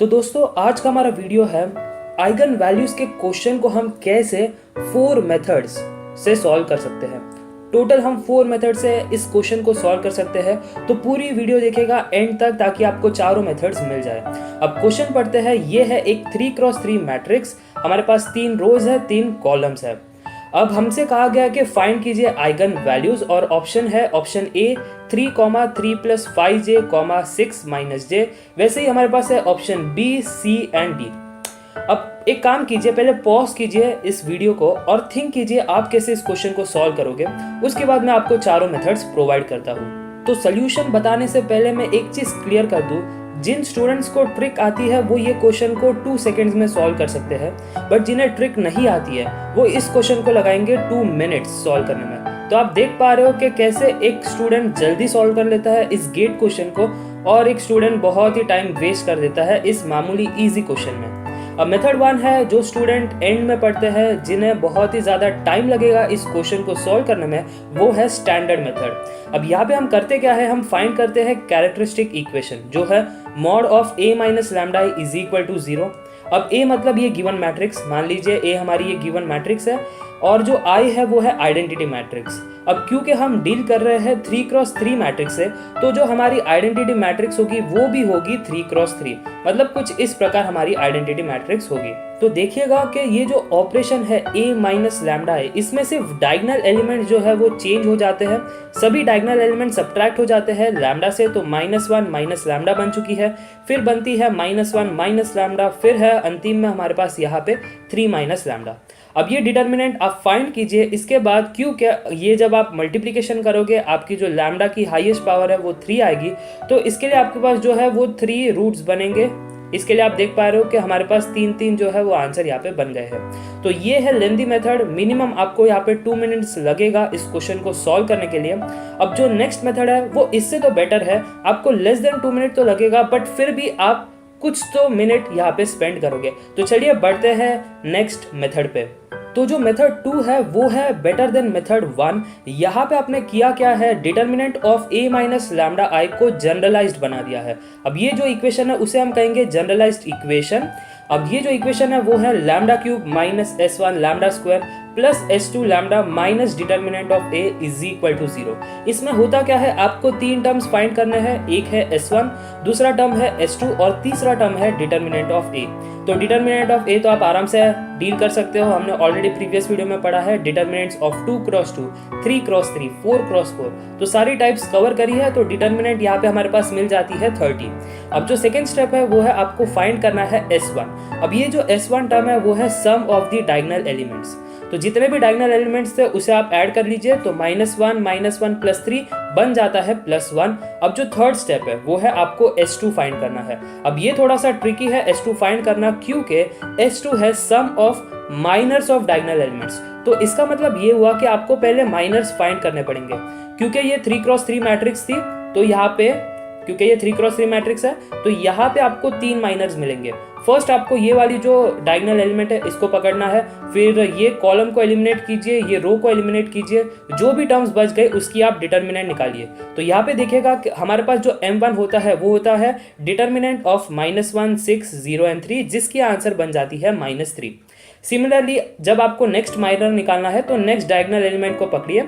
तो दोस्तों आज का हमारा वीडियो है आइगन वैल्यूज के क्वेश्चन को हम कैसे 4 मेथड्स से सॉल्व कर सकते हैं। टोटल हम 4 मेथड से इस क्वेश्चन को सॉल्व कर सकते हैं, तो पूरी वीडियो देखिएगा एंड तक ताकि आपको चारों मेथड्स मिल जाए। अब क्वेश्चन पढ़ते हैं। ये है एक 3x3 मैट्रिक्स, हमारे पास 3 रोज है, 3 कॉलम्स है। अब हमसे कहा गया कि फाइंड कीजिए आइगन वैल्यूज और ऑप्शन है ऑप्शन ए 3, 3 + 5j, 6 - j। वैसे ही हमारे पास है option B, C and D. अब एक काम कीजिए, पहले पॉज कीजिए इस वीडियो को और थिंक कीजिए आप कैसे इस क्वेश्चन को सॉल्व करोगे। उसके बाद मैं आपको चारों मेथड्स प्रोवाइड करता हूँ। तो सोल्यूशन बताने से पहले मैं एक चीज क्लियर कर दूं, जिन स्टूडेंट्स को ट्रिक आती है वो ये क्वेश्चन को 2 सेकेंड्स में सॉल्व कर सकते हैं, बट जिन्हें ट्रिक नहीं आती है वो इस क्वेश्चन को लगाएंगे 2 मिनट्स सॉल्व करने में। तो आप देख पा रहे हो कि कैसे एक स्टूडेंट जल्दी सॉल्व कर लेता है इस गेट क्वेश्चन को और एक स्टूडेंट बहुत ही टाइम वेस्ट कर देता है इस मामूली इजी क्वेश्चन में। अब मेथड 1 है, जो स्टूडेंट एंड में पढ़ते हैं, जिन्हें बहुत ही ज़्यादा टाइम लगेगा इस क्वेश्चन को सॉल्व करने में, वो है स्टैंडर्ड मेथड। अब यहाँ पे हम करते क्या है, हम फाइंड करते हैं कैरेक्टरिस्टिक इक्वेशन, जो है mod ऑफ a - लैम्डा = 0। अब a मतलब ये गिवन मैट्रिक्स, मान लीजिए a हमारी ये गिवन मैट्रिक्स है और जो I है वो है आइडेंटिटी मैट्रिक्स। अब क्योंकि हम डील कर रहे हैं 3x3 मैट्रिक्स से, तो जो हमारी आइडेंटिटी मैट्रिक्स होगी वो भी होगी 3x3, मतलब कुछ इस प्रकार हमारी आइडेंटिटी मैट्रिक्स होगी। तो देखिएगा कि ये जो ऑपरेशन है a - लैम्डा है, इसमें सिर्फ डायगोनल एलिमेंट जो है वो चेंज हो जाते हैं, सभी डायगोनल एलिमेंट सब्ट्रैक्ट हो जाते हैं लैम्डा से। तो -1 - लैम्डा बन चुकी है, फिर बनती है -1 - लैम्डा, फिर है अंतिम में हमारे पास यहाँ पे 3 - लैम्डा। अब ये डिटर्मिनेंट आप फाइंड कीजिए। इसके बाद क्योंकि ये जब आप मल्टीप्लिकेशन करोगे आपकी जो लैम्डा की हाईएस्ट पावर है वो 3 आएगी, तो इसके लिए आपके पास जो है वो 3 रूट्स बनेंगे। इसके लिए आप देख पा रहे हो कि हमारे पास 3 जो है वो आंसर यहाँ पे बन गए हैं। तो ये है लेंथी मेथड, मिनिमम आपको यहाँ पे 2 मिनट्स लगेगा इस क्वेश्चन को सॉल्व करने के लिए। अब जो नेक्स्ट मेथड है वो इससे तो बेटर है, आपको लेस देन 2 मिनट तो लगेगा, बट फिर भी आप कुछ तो मिनट यहाँ पे स्पेंड करोगे। तो चलिए बढ़ते हैं नेक्स्ट मेथड पे। तो जो मेथड 2 है वो है बेटर देन मेथड 1। यहाँ पे आपने किया क्या है, determinant of a - lambda I को जनरलाइज्ड बना दिया है। अब ये जो इक्वेशन है उसे हम कहेंगे जनरलाइज्ड इक्वेशन। अब ये जो इक्वेशन है वो है λ³ - s1 lambda square plus s2 lambda minus determinant of a = 0। इसमें होता क्या है, आपको 3 टर्म्स फाइंड करने हैं, एक है s1, दूसरा टर्म है s2 और तीसरा टर्म है डिटर्मिनेंट ऑफ a। तो डिटर्मिनेंट ऑफ a तो आप आराम से डील कर सकते हो, हमने ऑलरेडी प्रीवियस वीडियो में पढ़ा है। Determinants of 2x2, 3x3, 4x4, तो सारी टाइप्स कवर करी है। तो डिटर्मिनेंट यहाँ पे हमारे पास मिल जाती है 30। अब जो सेकेंड स्टेप है वो है आपको फाइंड करना है s1। अब ये जो s1 टर्म है वो है sum of the diagonal elements. तो जितने भी डायगोनल एलिमेंट्स थे उसे आप ऐड कर लीजिए, तो -1 - 1 + 3 बन जाता है +1। अब जो थर्ड स्टेप है वो है आपको s2 फाइंड करना है। अब ये थोड़ा सा ट्रिकी है s2 फाइंड करना, क्योंकि s2 है sum of minors of diagonal elements. तो इसका मतलब ये हुआ कि आपको पहले माइनर्स फाइंड करने पड़ेंगे, क्योंकि ये 3x3 मैट्रिक्स थी। तो यहाँ पे क्योंकि ये 3x3 मैट्रिक्स है तो यहाँ पे आपको 3 माइनर्स मिलेंगे। फर्स्ट आपको ये वाली जो डायगोनल एलिमेंट है इसको पकड़ना है, फिर ये कॉलम को एलिमिनेट कीजिए, ये रो को एलिमिनेट कीजिए, जो भी टर्म्स बच गए उसकी आप डिटर्मिनेंट निकालिए। तो यहाँ पे देखिएगा कि हमारे पास जो m1 होता है वो होता है डिटर्मिनेंट ऑफ -1, 6, 0 एंड 3, जिसकी आंसर बन जाती है -3। सिमिलरली जब आपको नेक्स्ट माइनर निकालना है तो नेक्स्ट डायगोनल एलिमेंट को पकड़िए,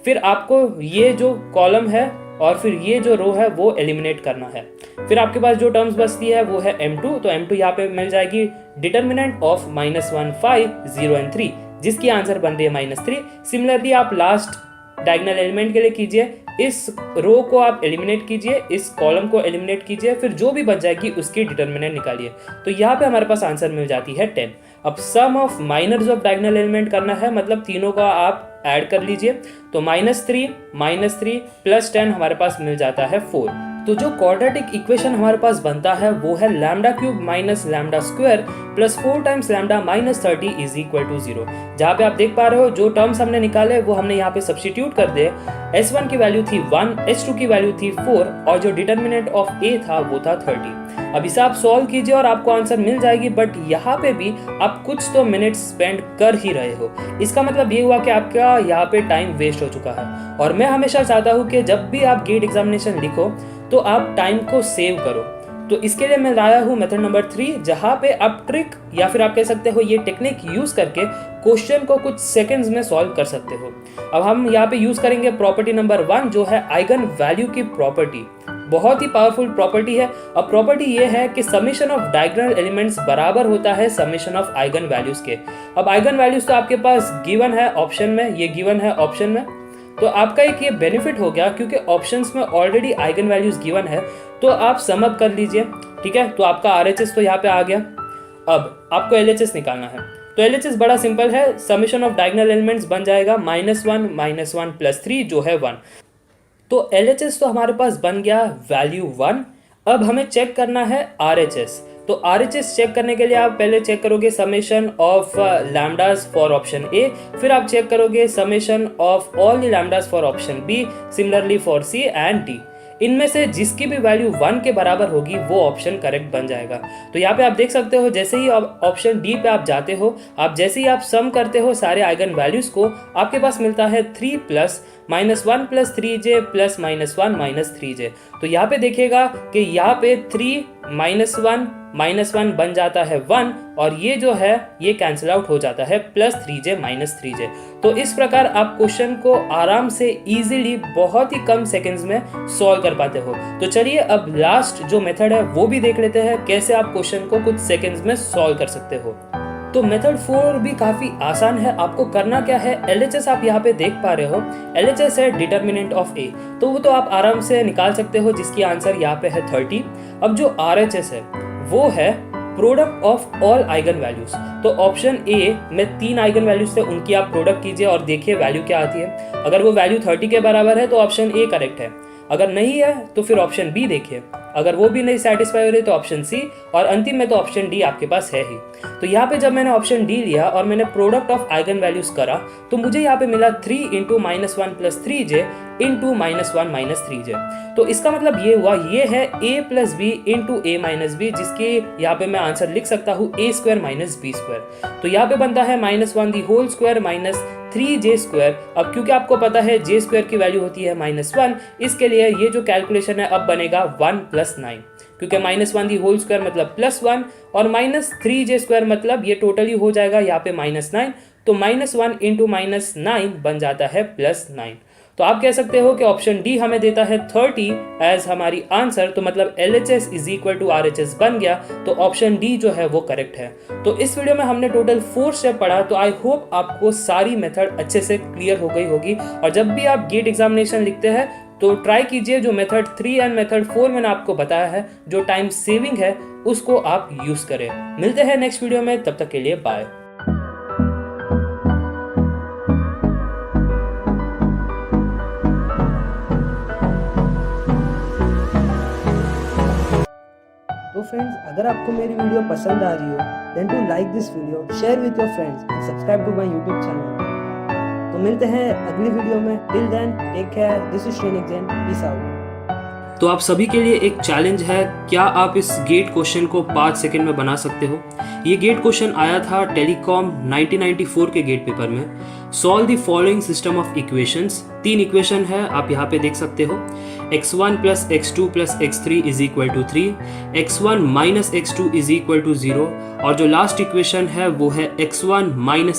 फिर आपको ये जो कॉलम है और फिर ये जो रो है वो एलिमिनेट करना है। फिर आपके पास जो टर्म्स बचती है वो है m2। तो m2 यहाँ पे मिल जाएगी डिटर्मिनेंट ऑफ -1, 5, 0 एंड 3, जिसकी आंसर बन रही है -3। सिमिलरली आप लास्ट डायगोनल एलिमेंट के लिए कीजिए, इस रो को आप एलिमिनेट कीजिए, इस कॉलम को एलिमिनेट कीजिए, फिर जो भी बच जाएगी उसकी डिटर्मिनेंट निकालिए। तो यहाँ पे हमारे पास आंसर मिल जाती है 10। अब sum of minors of diagonal element करना है, मतलब तीनों का आप ऐड कर लीजिए। तो -3 + 10 हमारे पास मिल जाता है 4। तो जो क्वाड्रेटिक इक्वेशन हमारे पास बनता है वो है λ³ - lambda square plus 4 times lambda -30 = 0। जहाँ पे आप देख पा रहे हो जो टर्म्स हमने निकाले वो हमने यहाँ पे सब्स्टिट्यूट कर दिए। s1 की वैल्यू थी 1, s2 की वैल्यू थी 4 और जो डिटर्मिनेंट ऑफ a था वो था 30। अब इसे आप सॉल्व कीजिए और आपको आंसर मिल जाएगी, बट यहाँ पे भी आप कुछ तो मिनट स्पेंड कर ही रहे हो। इसका मतलब ये हुआ कि आपका यहाँ पे टाइम वेस्ट हो चुका है। और मैं हमेशा चाहता हूँ कि जब भी आप गेट एग्जामिनेशन लिखो तो आप टाइम को सेव करो। तो इसके लिए मैं लाया हूँ मेथड नंबर 3, जहाँ पे आप ट्रिक या फिर आप कह सकते हो ये टेक्निक यूज करके क्वेश्चन को कुछ सेकंड्स में सॉल्व कर सकते हो। अब हम यहाँ पे यूज करेंगे प्रॉपर्टी नंबर 1, जो है आइगन वैल्यू की प्रॉपर्टी। बहुत ही पावरफुल प्रॉपर्टी है। अब प्रॉपर्टी ये है कि समेशन ऑफ डायगोनल एलिमेंट्स बराबर होता है समेशन ऑफ आइगन वैल्यूज के। अब आइगन वैल्यूज तो आपके पास गिवन है ऑप्शन में, ये गिवन है ऑप्शन में, तो आपका एक ये बेनिफिट हो गया क्योंकि ऑप्शंस में ऑलरेडी आइगन वैल्यूज गिवन है, तो आप सम अप कर लीजिए। ठीक है, तो आपका RHS तो यहाँ पे आ गया। अब आपको LHS निकालना है, तो LHS बड़ा सिंपल है, समेशन ऑफ डायगोनल एलिमेंट्स बन जाएगा -1 + 3 जो है 1। तो LHS तो हमारे पास बन गया वैल्यू 1। अब हमें चेक करना है RHS। तो RHS चेक करने के लिए आप पहले चेक करोगे summation of lambdas for option A, फिर आप चेक करोगे summation of all the lambdas for option B, similarly for C and D। इनमें से जिसकी भी वैल्यू 1 के बराबर होगी वो ऑप्शन करेक्ट बन जाएगा। तो यहाँ पे आप देख सकते हो, जैसे ही ऑप्शन डी पे आप जाते हो, आप जैसे ही आप सम करते हो सारे आइगन वैल्यूज को, आपके पास मिलता है 3 + -1 + 3j + -1 - 3j। तो यहाँ पे देखिएगा कि यहाँ पे 3 - 1 बन जाता है 1, और ये जो है ये कैंसिल आउट हो जाता है +3j - 3j। तो इस प्रकार आप क्वेश्चन को आराम से इजीली बहुत ही कम सेकंड्स में सॉल्व कर पाते हो। तो चलिए अब लास्ट जो मेथड है वो भी देख लेते हैं, कैसे आप क्वेश्चन को कुछ सेकंड्स में सॉल्व कर सकते हो। तो मेथड 4 भी काफ़ी आसान है। आपको करना क्या है, LHS आप यहाँ पे देख पा रहे हो, LHS है डिटर्मिनेंट ऑफ A, तो वो तो आप आराम से निकाल सकते हो, जिसकी आंसर यहाँ पे है 30। अब जो RHS है वो है product of all eigen values. तो ऑप्शन A में 3 आइगन वैल्यूज थे, उनकी आप प्रोडक्ट कीजिए और देखिए वैल्यू क्या आती है। अगर वो वैल्यू 30 के बराबर है तो ऑप्शन A करेक्ट है, अगर नहीं है तो फिर ऑप्शन B देखिए, अगर वो भी नहीं सेटिस्फाई हो रही तो ऑप्शन C, और अंतिम में तो ऑप्शन D आपके पास है ही। तो यहाँ पे जब मैंने ऑप्शन D लिया और मैंने प्रोडक्ट ऑफ आइगन वैल्यूज करा, तो मुझे यहाँ पे मिला 3 × -1 + 3j × -1 - 3j। तो इसका मतलब ये हुआ, ये है A + B × A - B, जिसके यहाँ पे मैं आंसर लिख सकता हूँ A² - B²। तो यहाँ पे बनता है -1² - 3j²। अब क्योंकि आपको पता है j² की वैल्यू होती है -1, इसके लिए ये जो कैलकुलेशन है अब बनेगा 1 + 9, क्योंकि -1² मतलब +1 और -3j² मतलब ये टोटली हो जाएगा यहाँ पे -9, तो -1 × -9 बन जाता है +9। तो आप कह सकते हो कि ऑप्शन डी हमें देता है 30 एज हमारी आंसर, तो मतलब LHS = RHS बन गया, तो ऑप्शन डी जो है वो करेक्ट है। तो इस वीडियो में हमने टोटल 4 स्टेप पढ़ा, तो आई होप आपको सारी मेथड अच्छे से क्लियर हो गई होगी। और जब भी आप गेट एग्जामिनेशन लिखते हैं तो ट्राई कीजिए जो मेथड 3 एंड मेथड 4 मैंने आपको बताया है, जो टाइम सेविंग है उसको आप यूज करें। मिलते हैं नेक्स्ट वीडियो में, तब तक के लिए बाय। तो फ्रेंड्स, अगर आपको मेरी वीडियो पसंद आ रही हो then to like this video, share with your friends and subscribe to my YouTube channel. तो मिलते हैं अगली वीडियो में, till then take care, this is Shrinik Jain, peace out. तो आप सभी के लिए एक चैलेंज है, क्या आप इस गेट क्वेश्चन को 5 सेकंड में बना सकते हो? ये गेट क्वेश्चन आया था टेलीकॉम 1994 के गेट पेपर में। Solve the following system of equations. 3 equation है, आप यहाँ पे देख सकते हो। x1 + x2 + x3 = 3, x1 - x2 = 0, और जो लास्ट इक्वेशन है वो है x1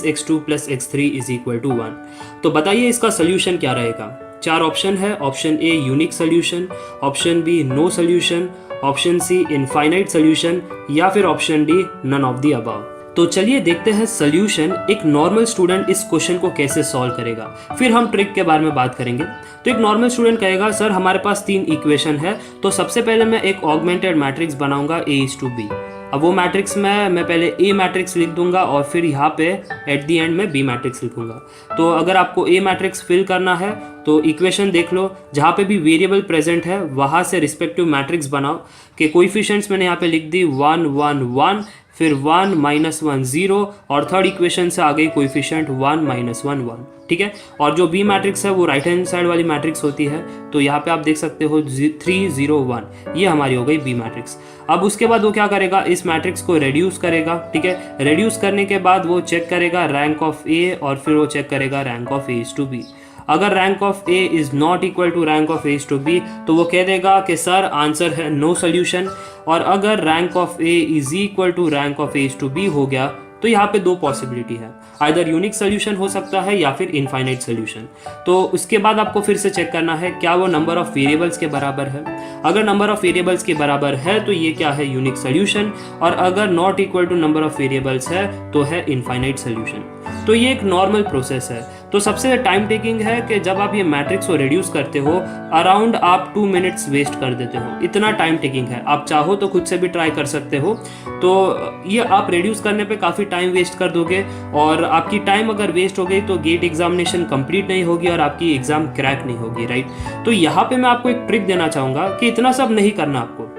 - x2 + x3 = 1। तो बताइए इसका सोल्यूशन क्या रहेगा? 4 ऑप्शन है। Option A unique solution, option B no solution, option C infinite solution, या फिर option D none of the above. तो चलिए देखते हैं सोल्यूशन। एक नॉर्मल स्टूडेंट इस क्वेश्चन को कैसे सॉल्व करेगा, फिर हम ट्रिक के बारे में बात करेंगे। तो एक नॉर्मल स्टूडेंट कहेगा सर हमारे पास 3 इक्वेशन है, तो सबसे पहले मैं एक ऑगमेंटेड मैट्रिक्स बनाऊंगा A:B। अब वो मैट्रिक्स में मैं पहले A मैट्रिक्स लिख दूंगा और फिर यहाँ पे एट दी एंड में B मैट्रिक्स लिखूंगा। तो अगर आपको A मैट्रिक्स फिल करना है तो इक्वेशन देख लो, जहाँ पे भी वेरिएबल प्रेजेंट है वहाँ से रिस्पेक्टिव मैट्रिक्स बनाओ। कि कोएफिशिएंट्स मैंने यहाँ पे लिख दी 1 1 1, फिर 1 - 1 0, और थर्ड इक्वेशन से आ गई कोएफिशिएंट 1 - 1 1। ठीक है, और जो बी मैट्रिक्स है वो राइट हैंड साइड वाली मैट्रिक्स होती है, तो यहाँ पे आप देख सकते हो 3 0 1, ये हमारी हो गई बी मैट्रिक्स। अब उसके बाद वो क्या करेगा, इस मैट्रिक्स को रेड्यूस करेगा। ठीक है, रेड्यूस करने के बाद वो चेक करेगा रैंक ऑफ ए, और फिर वो चेक करेगा रैंक ऑफ A:B। अगर rank of A is not equal to rank of A to B तो वो कह देगा कि सर आंसर है नो सोल्यूशन। और अगर rank of A is equal to rank of A to B हो गया तो यहाँ पे दो पॉसिबिलिटी है, आइदर यूनिक सोल्यूशन हो सकता है या फिर इनफाइनाइट सोल्यूशन। तो उसके बाद आपको फिर से चेक करना है क्या वो नंबर ऑफ वेरिएबल्स के बराबर है। अगर नंबर ऑफ वेरिएबल्स के बराबर है तो ये क्या है, यूनिक सोल्यूशन। और अगर not equal to number of variables है तो है इनफाइनाइट सोल्यूशन। तो ये एक नॉर्मल प्रोसेस है। तो सबसे टाइम टेकिंग है कि जब आप ये मैट्रिक्स को रिड्यूस करते हो अराउंड आप 2 मिनट्स वेस्ट कर देते हो, इतना टाइम टेकिंग है। आप चाहो तो खुद से भी ट्राई कर सकते हो। तो ये आप रिड्यूस करने पे काफ़ी टाइम वेस्ट कर दोगे और आपकी टाइम अगर वेस्ट हो गई तो गेट एग्जामिनेशन कंप्लीट नहीं होगी और आपकी एग्जाम क्रैक नहीं होगी, राइट। तो यहाँ पे मैं आपको एक ट्रिक देना चाहूँगा कि इतना सब नहीं करना, आपको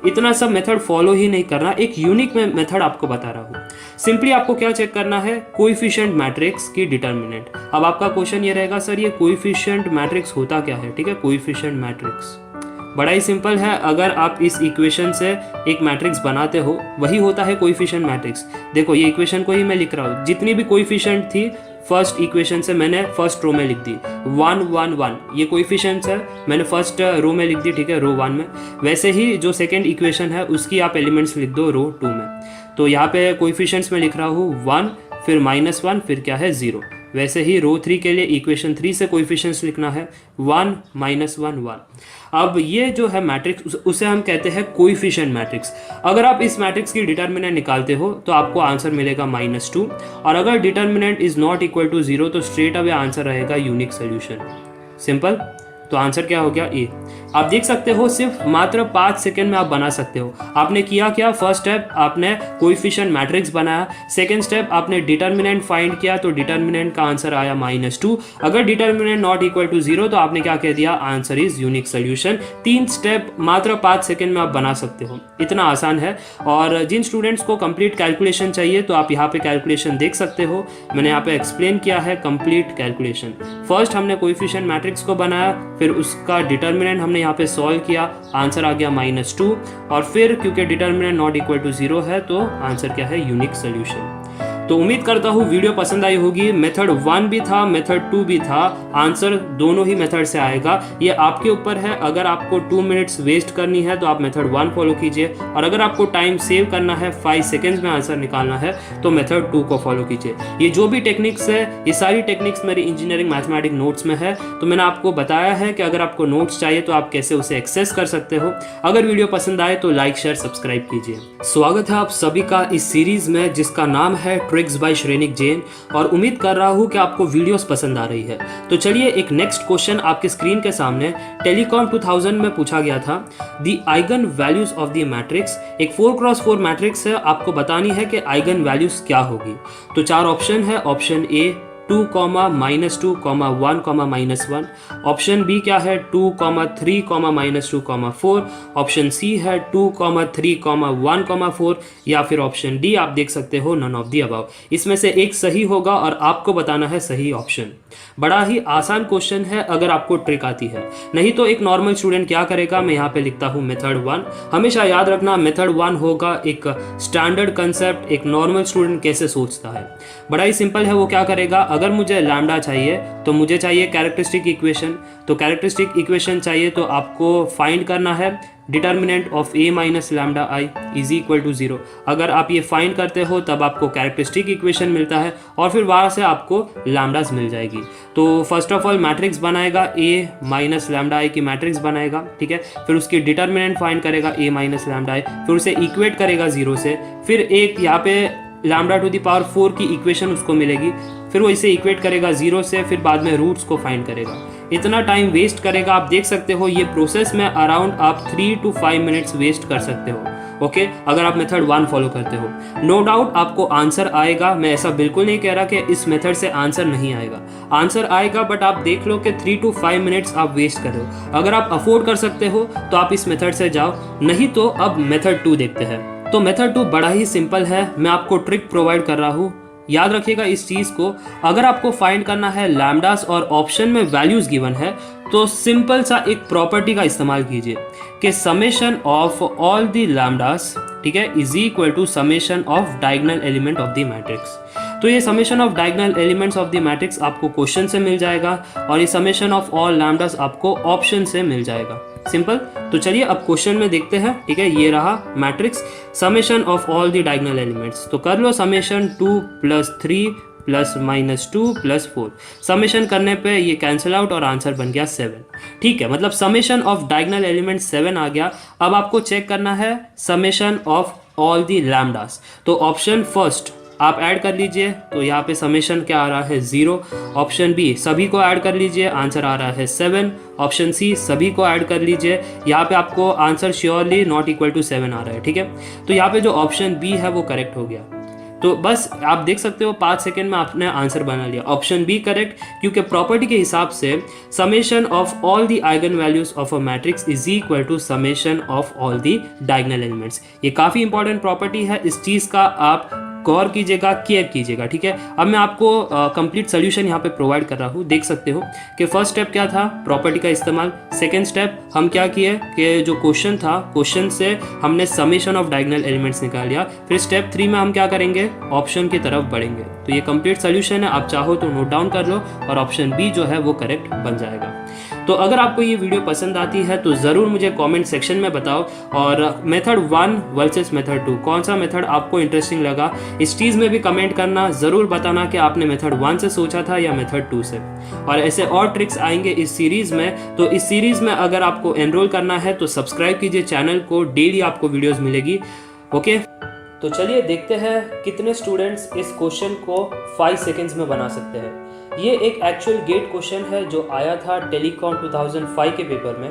इतना सब मेथड फॉलो ही नहीं करना। एक यूनिक मेथड आपको बता रहा हूँ। सिंपली आपको क्या चेक करना है, कोएफिशिएंट मैट्रिक्स की डिटर्मिनेंट। अब आपका क्वेश्चन ये रहेगा सर ये कोएफिशिएंट मैट्रिक्स होता क्या है, ठीक है। कोएफिशिएंट मैट्रिक्स बड़ा ही सिंपल है। अगर आप इस इक्वेशन से एक मैट्रिक्स बनाते हो वही होता है कोएफिशिएंट मैट्रिक्स। देखो ये इक्वेशन को ही मैं लिख रहा हूँ, जितनी भी कोएफिशिएंट थी फर्स्ट इक्वेशन से मैंने फर्स्ट रो में लिख दी 1 1 1, ये कोएफिशिएंट्स है, मैंने फर्स्ट रो में लिख दी, ठीक है, रो 1 में। वैसे ही जो सेकंड इक्वेशन है उसकी आप एलिमेंट्स लिख दो रो 2 में। तो यहाँ पे कोएफिशिएंट्स में लिख रहा हूँ 1 फिर -1 फिर क्या है 0। वैसे ही रो 3 के लिए इक्वेशन 3 से कोएफिशिएंट्स लिखना है 1 -1 1। अब ये जो है मैट्रिक्स उसे हम कहते हैं कोएफिशिएंट मैट्रिक्स। अगर आप इस मैट्रिक्स की डिटर्मिनेंट निकालते हो तो आपको आंसर मिलेगा -2 और अगर determinant is not equal to 0 तो स्ट्रेट अवे आंसर रहेगा यूनिक सोल्यूशन। सिंपल। तो आंसर क्या हो गया, ए। आप देख सकते हो सिर्फ मात्र 5 सेकंड में आप बना सकते हो। आपने किया क्या, फर्स्ट स्टेप आपने कोएफिशिएंट मैट्रिक्स बनाया, सेकंड स्टेप आपने डिटर्मिनेंट फाइंड किया तो डिटर्मिनेंट का आंसर आया -2। अगर डिटर्मिनेंट नॉट इक्वल टू 0 तो आपने क्या कह दिया, answer is unique solution. 3 step मात्र 5 सेकंड में आप बना सकते हो, इतना आसान है। और जिन स्टूडेंट्स को कंप्लीट कैलकुलेशन चाहिए तो आप यहाँ पे कैलकुलेशन देख सकते हो, मैंने यहाँ पे एक्सप्लेन किया है कंप्लीट कैलकुलेशन। फर्स्ट हमने कोएफिशिएंट मैट्रिक्स को बनाया, फिर उसका डिटर्मिनेंट हमने यहाँ पे सॉल्व किया, आंसर आ गया -2 और फिर क्योंकि डिटर्मिनेंट नॉट इक्वल टू 0 है तो आंसर क्या है, यूनिक सोल्यूशन। तो उम्मीद करता हूँ वीडियो पसंद आई होगी। मेथड 1 भी था, मेथड 2 भी था, आंसर दोनों ही मेथड से आएगा। ये आपके ऊपर है, अगर आपको 2 मिनट्स वेस्ट करनी है तो आप मेथड 1 फॉलो कीजिए और अगर आपको टाइम सेव करना है 5 सेकेंड्स में आंसर निकालना है तो मेथड 2 को फॉलो कीजिए। ये जो भी टेक्निक्स है ये सारी टेक्निक्स मेरी इंजीनियरिंग मैथमेटिक्स नोट्स में है। तो मैंने आपको बताया है कि अगर आपको नोट्स चाहिए तो आप कैसे उसे एक्सेस कर सकते हो। अगर वीडियो पसंद आए तो लाइक शेयर सब्सक्राइब कीजिए। स्वागत है आप सभी का इस सीरीज में जिसका नाम है ट्रिक्स बाय श्रेनिक जैन और उम्मीद कर रहा हूं कि आपको वीडियोस पसंद आ रही है। तो चलिए एक नेक्स्ट क्वेश्चन आपके स्क्रीन के सामने टेलीकॉम 2000 में पूछा गया था। The eigen values of the matrix, एक 4x4 मैट्रिक्स है, आपको बतानी है कि आइगन वैल्यूज क्या होगी। तो 4 ऑप्शन है, ऑप्शन ए 2, -2, 1, -1। ऑप्शन बी क्या है 2, 3, -2, 4। ऑप्शन सी है 2, 3, 1, 4 या फिर ऑप्शन डी आप देख सकते हो नन ऑफ दी अबव। इसमें से एक सही होगा और आपको बताना है सही ऑप्शन। बड़ा ही आसान क्वेश्चन है अगर आपको ट्रिक आती है, नहीं तो एक नॉर्मल स्टूडेंट क्या करेगा, मैं यहाँ पे लिखता हूँ मेथड 1। हमेशा याद रखना मेथड 1 होगा एक स्टैंडर्ड कंसेप्ट, एक नॉर्मल स्टूडेंट कैसे सोचता है। बड़ा ही सिंपल है, वो क्या करेगा, अगर मुझे लैम्डा चाहिए तो मुझे चाहिए कैरेक्टरिस्टिक इक्वेशन। तो कैरेक्टरिस्टिक इक्वेशन चाहिए तो आपको फाइंड करना है determinant of a minus lambda I is equal to 0। अगर आप ये फाइंड करते हो तब आपको कैरेक्टरिस्टिक इक्वेशन मिलता है और फिर वहाँ से आपको लैम्डास मिल जाएगी। तो फर्स्ट ऑफ ऑल मैट्रिक्स बनाएगा, a माइनस लैम्डा आई की मैट्रिक्स बनाएगा, ठीक है। फिर उसकी डिटर्मिनेंट फाइंड करेगा a माइनस लैम्डा आई, फिर उसे इक्वेट करेगा 0 से, फिर एक यहाँ पे लैम्डा टू द पावर 4 की इक्वेशन उसको मिलेगी, फिर वो इसे इक्वेट करेगा 0 से, फिर बाद में रूट्स को फाइंड करेगा। इतना टाइम वेस्ट करेगा, आप देख सकते हो ये प्रोसेस में अराउंड आप 3 to 5 मिनट्स वेस्ट कर सकते हो। ओके, अगर आप मेथड 1 फॉलो करते हो, नो डाउट आपको आंसर आएगा। मैं ऐसा बिल्कुल नहीं कह रहा कि इस मेथड से आंसर नहीं आएगा, आंसर आएगा, बट आप देख लो कि 3 to 5 मिनट्स आप वेस्ट कर रहे हो। अगर आप अफोर्ड कर सकते हो तो आप इस मेथड से जाओ, नहीं तो अब मेथड 2 देखते हैं। तो मेथड 2 बड़ा ही सिंपल है, मैं आपको ट्रिक प्रोवाइड कर रहा हूँ, याद रखिएगा इस चीज़ को। अगर आपको फाइंड करना है लैम्डास और ऑप्शन में वैल्यूज गिवन है तो सिंपल सा एक प्रॉपर्टी का इस्तेमाल कीजिए कि summation of all the lambdas, ठीक है, is equal to summation of diagonal element of the matrix. तो ये summation of diagonal elements of the matrix आपको क्वेश्चन से मिल जाएगा और ये समेशन ऑफ ऑल लैम्डास आपको ऑप्शन से मिल जाएगा। सिंपल। तो चलिए अब क्वेश्चन में देखते हैं। ठीक है, ये रहा matrix summation of all the diagonal elements. तो कर लो समेशन 2 + 3 + -2 + 4। समेशन करने पे ये कैंसिल आउट और आंसर बन गया 7। ठीक है, मतलब समेशन ऑफ डायगोनल एलिमेंट 7 आ गया। अब आपको चेक करना है समेशन ऑफ ऑल दी लैम्डास। तो ऑप्शन फर्स्ट आप ऐड कर लीजिए, तो यहाँ पे समेशन क्या आ रहा है 0। ऑप्शन बी सभी को ऐड कर लीजिए, आंसर आ रहा है 7। ऑप्शन सी सभी को ऐड कर लीजिए, यहाँ पे आपको answer surely not equal to 7 आ रहा है। ठीक है, तो यहाँ पे जो ऑप्शन बी है वो करेक्ट हो गया। तो बस आप देख सकते हो 5 सेकेंड में आपने आंसर बना लिया। ऑप्शन बी करेक्ट, क्योंकि प्रॉपर्टी के हिसाब से summation of all the eigen values of a matrix is equal to summation of all the diagonal elements. ये काफ़ी इंपॉर्टेंट प्रॉपर्टी है, इस चीज़ का आप गौर कीजिएगा, केयर कीजिएगा। ठीक है, अब मैं आपको कंप्लीट सोल्यूशन यहाँ पे प्रोवाइड कर रहा हूँ। देख सकते हो कि फर्स्ट स्टेप क्या था, प्रॉपर्टी का इस्तेमाल। सेकंड स्टेप हम क्या किए कि जो क्वेश्चन था, क्वेश्चन से हमने समेशन ऑफ डायगोनल एलिमेंट्स निकाल लिया। फिर स्टेप 3 में हम क्या करेंगे, ऑप्शन की तरफ बढ़ेंगे। तो ये कंप्लीट सोल्यूशन है, आप चाहो तो नोट डाउन कर लो और ऑप्शन बी जो है वो करेक्ट बन जाएगा। तो अगर आपको ये वीडियो पसंद आती है तो ज़रूर मुझे कमेंट सेक्शन में बताओ, और मेथड 1 वर्सेस मेथड 2 कौन सा मेथड आपको इंटरेस्टिंग लगा, इस चीज़ में भी कमेंट करना। ज़रूर बताना कि आपने मेथड 1 से सोचा था या मेथड 2 से। और ऐसे और ट्रिक्स आएंगे इस सीरीज़ में। तो इस सीरीज़ में अगर आपको एनरोल करना है तो सब्सक्राइब कीजिए चैनल को, डेली आपको वीडियोज़ मिलेगी। ओके, तो चलिए देखते हैं कितने स्टूडेंट्स इस क्वेश्चन को 5 सेकेंड्स में बना सकते हैं। ये एक एक्चुअल गेट क्वेश्चन है जो आया था टेलीकॉम 2005 के पेपर में।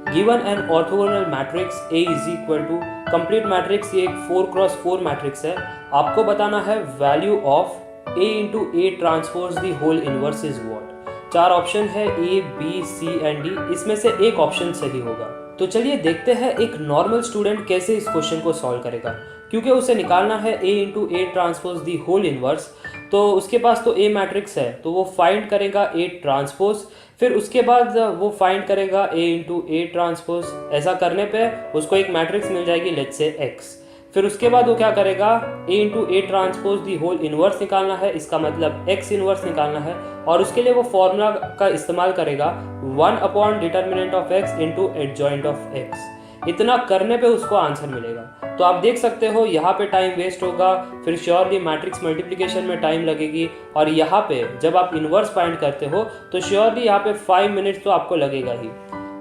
Given an orthogonal matrix A is equal to complete matrix, ये एक 4x4 मैट्रिक्स है। आपको बताना है value of A into A transpose the whole inverse is what. 4 option है A, B, C and D, इसमें से एक ऑप्शन सही होगा। तो चलिए देखते हैं एक नॉर्मल स्टूडेंट कैसे इस क्वेश्चन को सॉल्व करेगा। क्योंकि उसे निकालना है A into A transpose the whole inverse, तो उसके पास तो A मैट्रिक्स है, तो वो फाइंड करेगा A ट्रांसपोज। फिर उसके बाद वो फाइंड करेगा A इंटू A ट्रांसपोज। ऐसा करने पे उसको एक मैट्रिक्स मिल जाएगी, लेट्स से X। फिर उसके बाद वो क्या करेगा, A into A transpose the whole inverse निकालना है, इसका मतलब X इनवर्स निकालना है। और उसके लिए वो फॉर्मूला का इस्तेमाल करेगा 1 upon determinant of X into adjoint of X। इतना करने पे उसको आंसर मिलेगा। तो आप देख सकते हो यहाँ पे टाइम वेस्ट होगा, फिर श्योरली मैट्रिक्स मल्टीप्लिकेशन में टाइम लगेगी, और यहाँ पे जब आप इन्वर्स फाइंड करते हो तो श्योरली यहाँ पे 5 मिनट्स तो आपको लगेगा ही।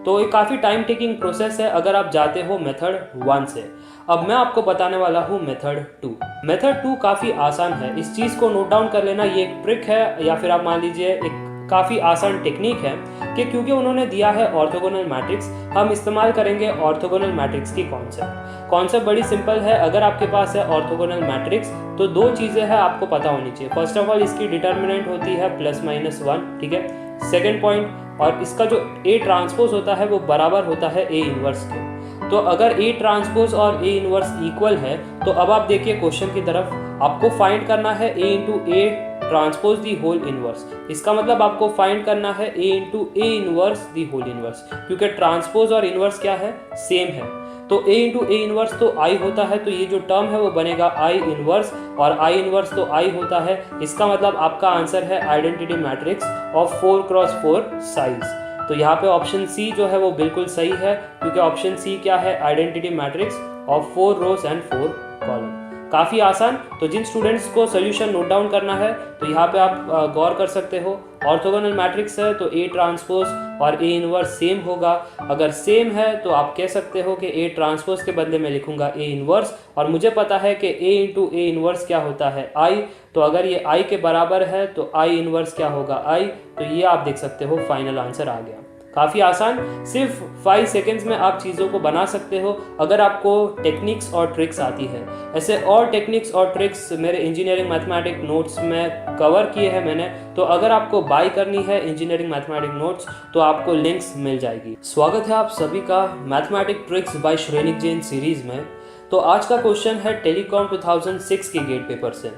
तो ये काफ़ी टाइम टेकिंग प्रोसेस है अगर आप जाते हो मेथड 1 से। अब मैं आपको बताने वाला हूँ मेथड 2। मेथड 2 काफ़ी आसान है, इस चीज़ को नोट डाउन कर लेना। ये एक ट्रिक है, या फिर आप मान लीजिए एक काफ़ी आसान टेक्निक है कि क्योंकि उन्होंने दिया है ऑर्थोगोनल मैट्रिक्स, हम इस्तेमाल करेंगे ऑर्थोगोनल मैट्रिक्स की कॉन्सेप्ट। कॉन्सेप्ट बड़ी सिंपल है। अगर आपके पास है ऑर्थोगोनल मैट्रिक्स तो 2 चीज़ें हैं आपको पता होनी चाहिए। फर्स्ट ऑफ ऑल इसकी डिटर्मिनेंट होती है +-1, ठीक है। सेकेंड पॉइंट, और इसका जो A ट्रांसपोज होता है वो बराबर होता है A इनवर्स के। तो अगर A ट्रांसपोज और A इनवर्स इक्वल है तो अब आप देखिए क्वेश्चन की तरफ, आपको फाइंड करना है A into A transpose the whole inverse. इसका मतलब आपको फाइंड करना है A into A inverse the whole inverse, क्योंकि ट्रांसपोज और इनवर्स क्या है, सेम है। तो A इंटू A इनवर्स तो I होता है, तो ये जो टर्म है वो बनेगा I इनवर्स, और I इनवर्स तो I होता है। इसका मतलब आपका आंसर है identity matrix of 4x4 size. तो यहाँ पे ऑप्शन सी जो है वो बिल्कुल सही है, क्योंकि ऑप्शन सी क्या है, identity matrix of 4 rows and 4 column. काफ़ी आसान। तो जिन स्टूडेंट्स को सोल्यूशन नोट डाउन करना है तो यहाँ पे आप गौर कर सकते हो। ऑर्थोगोनल मैट्रिक्स है तो A ट्रांसपोज और A इनवर्स सेम होगा। अगर सेम है तो आप कह सकते हो कि A ट्रांसपोज के बदले में लिखूंगा A इनवर्स, और मुझे पता है कि A इंटू A इनवर्स क्या होता है, I। तो अगर ये I के बराबर है तो I इनवर्स क्या होगा, I। तो ये आप देख सकते हो फाइनल आंसर आ गया। काफ़ी आसान, सिर्फ 5 सेकेंड्स में आप चीज़ों को बना सकते हो अगर आपको टेक्निक्स और ट्रिक्स आती है। ऐसे और टेक्निक्स और ट्रिक्स मेरे इंजीनियरिंग मैथमेटिक्स नोट्स में कवर किए हैं मैंने, तो अगर आपको बाय करनी है इंजीनियरिंग मैथमेटिक्स नोट्स तो आपको लिंक्स मिल जाएगी। स्वागत है आप सभी का mathematics tricks bye Shrenik Jain series में। तो आज का क्वेश्चन है टेलीकॉम 2006 के गेट पेपर से,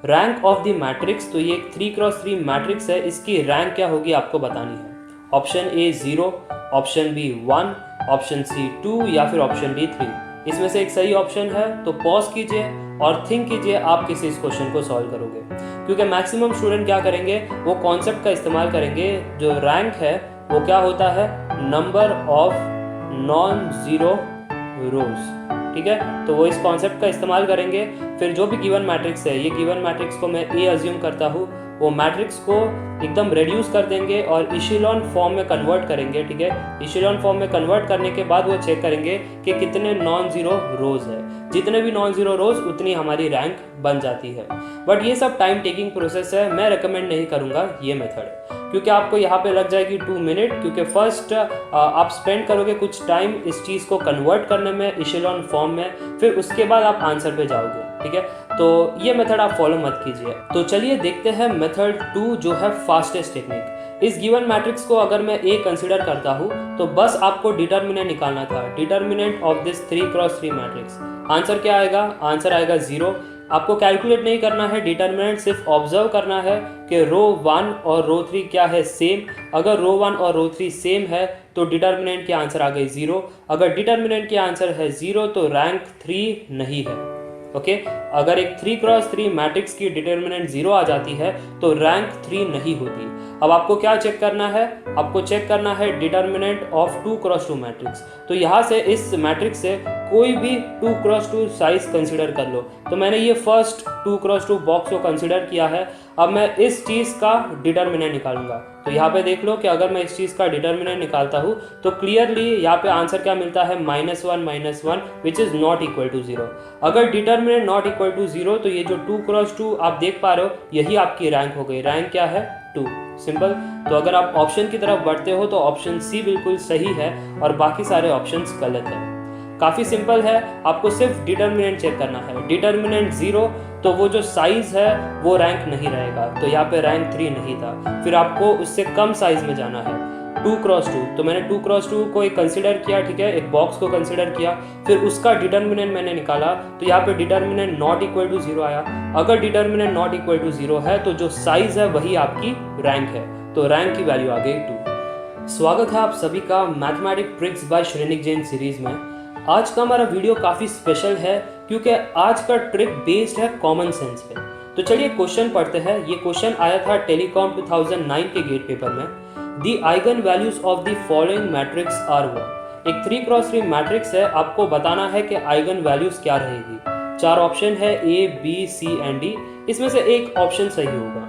रैंक ऑफ द मैट्रिक्स। तो ये एक 3x3 मैट्रिक्स है, इसकी रैंक क्या होगी आपको बतानी है। Option A 0, option B 1, option C 2 या फिर ऑप्शन D 3। इसमें से एक सही ऑप्शन है, तो पॉज कीजिए और थिंक कीजिए आप किसी इस क्वेश्चन को सॉल्व करोगे, क्योंकि मैक्सिमम स्टूडेंट क्या करेंगे, वो कॉन्सेप्ट का इस्तेमाल करेंगे। जो रैंक है वो क्या होता है, नंबर ऑफ नॉन ज़ीरो रोज, ठीक है। तो वो इस कॉन्सेप्ट का इस्तेमाल करेंगे। फिर जो भी गिवन मैट्रिक्स है, ये गिवन मैट्रिक्स को मैं ए अज्यूम करता हूँ, वो मैट्रिक्स को एकदम रिड्यूस कर देंगे और इशेलॉन फॉर्म में कन्वर्ट करेंगे, ठीक है। इशेलॉन फॉर्म में कन्वर्ट करने के बाद वो चेक करेंगे कि कितने नॉन ज़ीरो रोज है। जितने भी नॉन ज़ीरो रोज उतनी हमारी रैंक बन जाती है। बट ये सब टाइम टेकिंग प्रोसेस है, मैं रेकमेंड नहीं करूँगा ये मेथड, क्योंकि आपको यहाँ पे लग जाएगी 2 मिनट, क्योंकि फर्स्ट आप स्पेंड करोगे कुछ टाइम इस चीज़ को कन्वर्ट करने में इशेलॉन फॉर्म में, फिर उसके बाद आप आंसर पे जाओगे, ठीक है। तो ये मेथड आप फॉलो मत कीजिए। तो चलिए देखते हैं मेथड 2 जो है फास्टेस्ट टेक्निक। इस गिवन मैट्रिक्स को अगर मैं ए कंसिडर करता हूँ तो बस आपको डिटर्मिनेंट निकालना था, determinant of this 3x3 matrix. Answer क्या आएगा, आंसर आएगा 0। आपको कैलकुलेट नहीं करना है डिटर्मिनेंट, सिर्फ ऑब्जर्व करना है कि रो 1 और रो 3 क्या है, सेम। अगर रो 1 और रो 3 सेम है तो डिटर्मिनेंट के आंसर आ गए 0। अगर डिटर्मिनेंट के आंसर है 0 तो रैंक 3 नहीं है, ओके। अगर एक 3x3 मैट्रिक्स की डिटर्मिनेंट 0 आ जाती है तो रैंक 3 नहीं होती। अब आपको क्या चेक करना है, आपको चेक करना है डिटर्मिनेंट ऑफ 2x2 मैट्रिक्स। तो यहाँ से इस मैट्रिक्स से कोई भी 2x2 साइज कंसिडर कर लो। तो मैंने ये फर्स्ट 2x2 बॉक्स को कंसिडर किया है। अब मैं इस चीज़ का डिटर्मिनेंट निकालूंगा। तो यहाँ पे देख लो कि अगर मैं इस चीज़ का डिटर्मिनेंट निकालता हूँ तो क्लियरली यहाँ पे आंसर क्या मिलता है, -1 which is not equal to 0। अगर डिटर्मिनेंट नॉट इक्वल टू 0 तो ये जो 2x2 आप देख पा रहे हो यही आपकी रैंक हो गई। रैंक क्या है, 2, सिंपल। तो अगर आप ऑप्शन की तरफ बढ़ते हो तो ऑप्शन सी बिल्कुल सही है और बाकी सारे ऑप्शंस गलत है। काफ़ी सिंपल है, आपको सिर्फ डिटर्मिनेंट चेक करना है। डिटर्मिनेंट 0 तो वो जो साइज है वो रैंक नहीं रहेगा, तो यहाँ पे रैंक 3 नहीं था। फिर आपको उससे कम साइज में जाना है, 2x2। तो मैंने 2x2 को एक कंसिडर किया, ठीक है, एक बॉक्स को कंसिडर किया, फिर उसका डिटर्मिनेंट मैंने निकाला। तो यहाँ पे डिटर्मिनेंट नॉट इक्वल टू 0 आया। अगर डिटर्मिनेंट नॉट इक्वल टू 0 है तो जो साइज है वही आपकी रैंक है, तो रैंक की वैल्यू आ गई 2। स्वागत है आप सभी का mathematics tricks bye Shrenik Jain series में। आज का हमारा वीडियो काफ़ी स्पेशल है क्योंकि आज का ट्रिक बेस्ड है कॉमन सेंस पे। तो चलिए क्वेश्चन पढ़ते हैं। ये क्वेश्चन आया था टेलीकॉम 2009 के गेट पेपर में। The eigen values of the following matrix are 1। एक 3x3 मैट्रिक्स है, आपको बताना है कि आइगन वैल्यूज क्या रहेगी। 4 ऑप्शन है, A, B, C and D। इसमें से एक ऑप्शन सही होगा।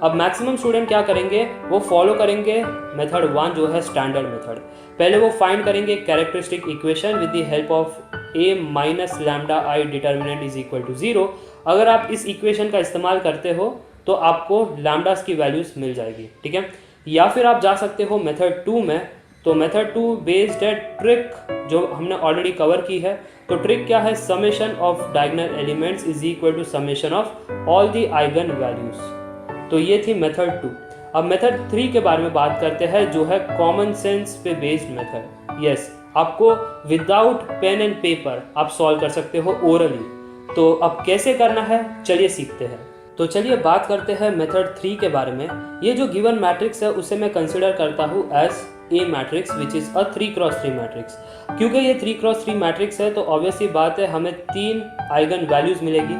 अब मैक्सिमम स्टूडेंट क्या करेंगे, वो फॉलो करेंगे मेथड 1 जो है स्टैंडर्ड मेथड। पहले वो फाइंड करेंगे characteristic equation with the help of a minus lambda I determinant is equal to 0। अगर आप इस इक्वेशन का इस्तेमाल करते हो तो आपको लैम्डास की वैल्यूज मिल जाएगी, ठीक है। या फिर आप जा सकते हो मेथड 2 में। तो मेथड 2 बेस्ड है ट्रिक जो हमने ऑलरेडी कवर की है। तो ट्रिक क्या है, summation of diagonal elements is equal to summation of all the eigen values. तो ये थी मेथड 2। अब मेथड 3 के बारे में बात करते हैं जो है कॉमन सेंस पे बेस्ड मेथड। यस, आपको विदाउट पेन एंड पेपर आप सॉल्व कर सकते हो ओरली। तो अब कैसे करना है चलिए सीखते हैं। तो चलिए बात करते हैं मेथड 3 के बारे में। ये जो गिवन मैट्रिक्स है उसे मैं कंसिडर करता हूँ as a matrix which is a 3x3 matrix. क्योंकि ये 3x3 मैट्रिक्स है तो ऑब्वियस सी बात है हमें 3 आइगन वैल्यूज मिलेगी।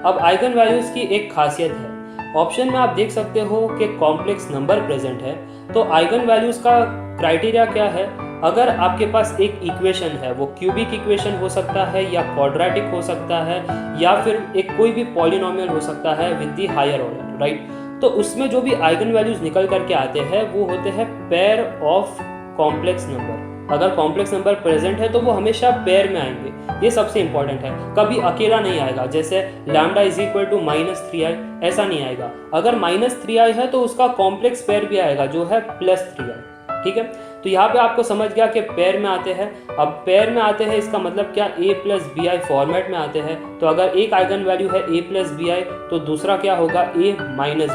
अब आइगन वैल्यूज की एक खासियत है, ऑप्शन में आप देख सकते हो कि कॉम्प्लेक्स नंबर प्रेजेंट है। तो आइगन वैल्यूज का क्राइटेरिया क्या है, अगर आपके पास एक इक्वेशन है, वो क्यूबिक इक्वेशन हो सकता है या क्वाड्रेटिक हो सकता है या फिर एक कोई भी पॉलिनोमियल हो सकता है with the higher order, right. तो उसमें जो भी आइगन वैल्यूज निकल करके आते हैं वो होते हैं पेयर ऑफ कॉम्प्लेक्स नंबर। अगर कॉम्प्लेक्स नंबर प्रेजेंट है तो वो हमेशा पेयर में आएंगे, ये सबसे इंपॉर्टेंट है। कभी अकेला नहीं आएगा, जैसे lambda is equal to -3i, ऐसा नहीं आएगा। अगर -3i है तो उसका कॉम्प्लेक्स पेयर भी आएगा जो है +3i, ठीक है। तो यहाँ पे आपको समझ गया कि पेयर में आते हैं। अब पेयर में आते हैं इसका मतलब क्या, a + bi फॉर्मेट में आते हैं। तो अगर एक आइगन वैल्यू है a + bi तो दूसरा क्या होगा, a - bi।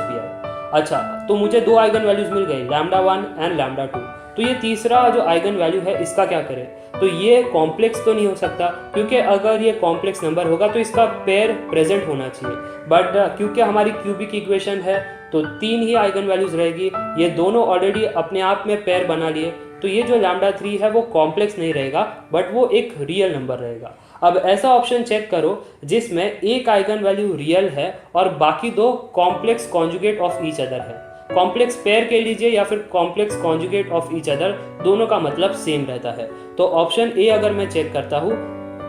अच्छा, तो मुझे 2 आइगन वैल्यूज मिल गई, λ1 एंड λ2। तो ये तीसरा जो आइगन वैल्यू है इसका क्या करें, तो ये कॉम्प्लेक्स तो नहीं हो सकता, क्योंकि अगर ये कॉम्प्लेक्स नंबर होगा तो इसका पेयर प्रेजेंट होना चाहिए। बट क्योंकि हमारी क्यूबिक इक्वेशन है तो 3 ही आइगन वैल्यूज रहेगी। ये दोनों ऑलरेडी अपने आप में पेयर बना लिए, तो ये जो λ3 है वो कॉम्प्लेक्स नहीं रहेगा बट वो एक रियल नंबर रहेगा। अब ऐसा ऑप्शन चेक करो जिसमें एक आइगन वैल्यू रियल है और बाकी दो complex conjugate of each other है। कॉम्प्लेक्स पेयर के लीजिए या फिर complex conjugate of each other, दोनों का मतलब सेम रहता है। तो ऑप्शन ए अगर मैं चेक करता हूँ,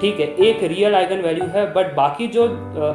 ठीक है, एक रियल आइगन वैल्यू है बट बाकी जो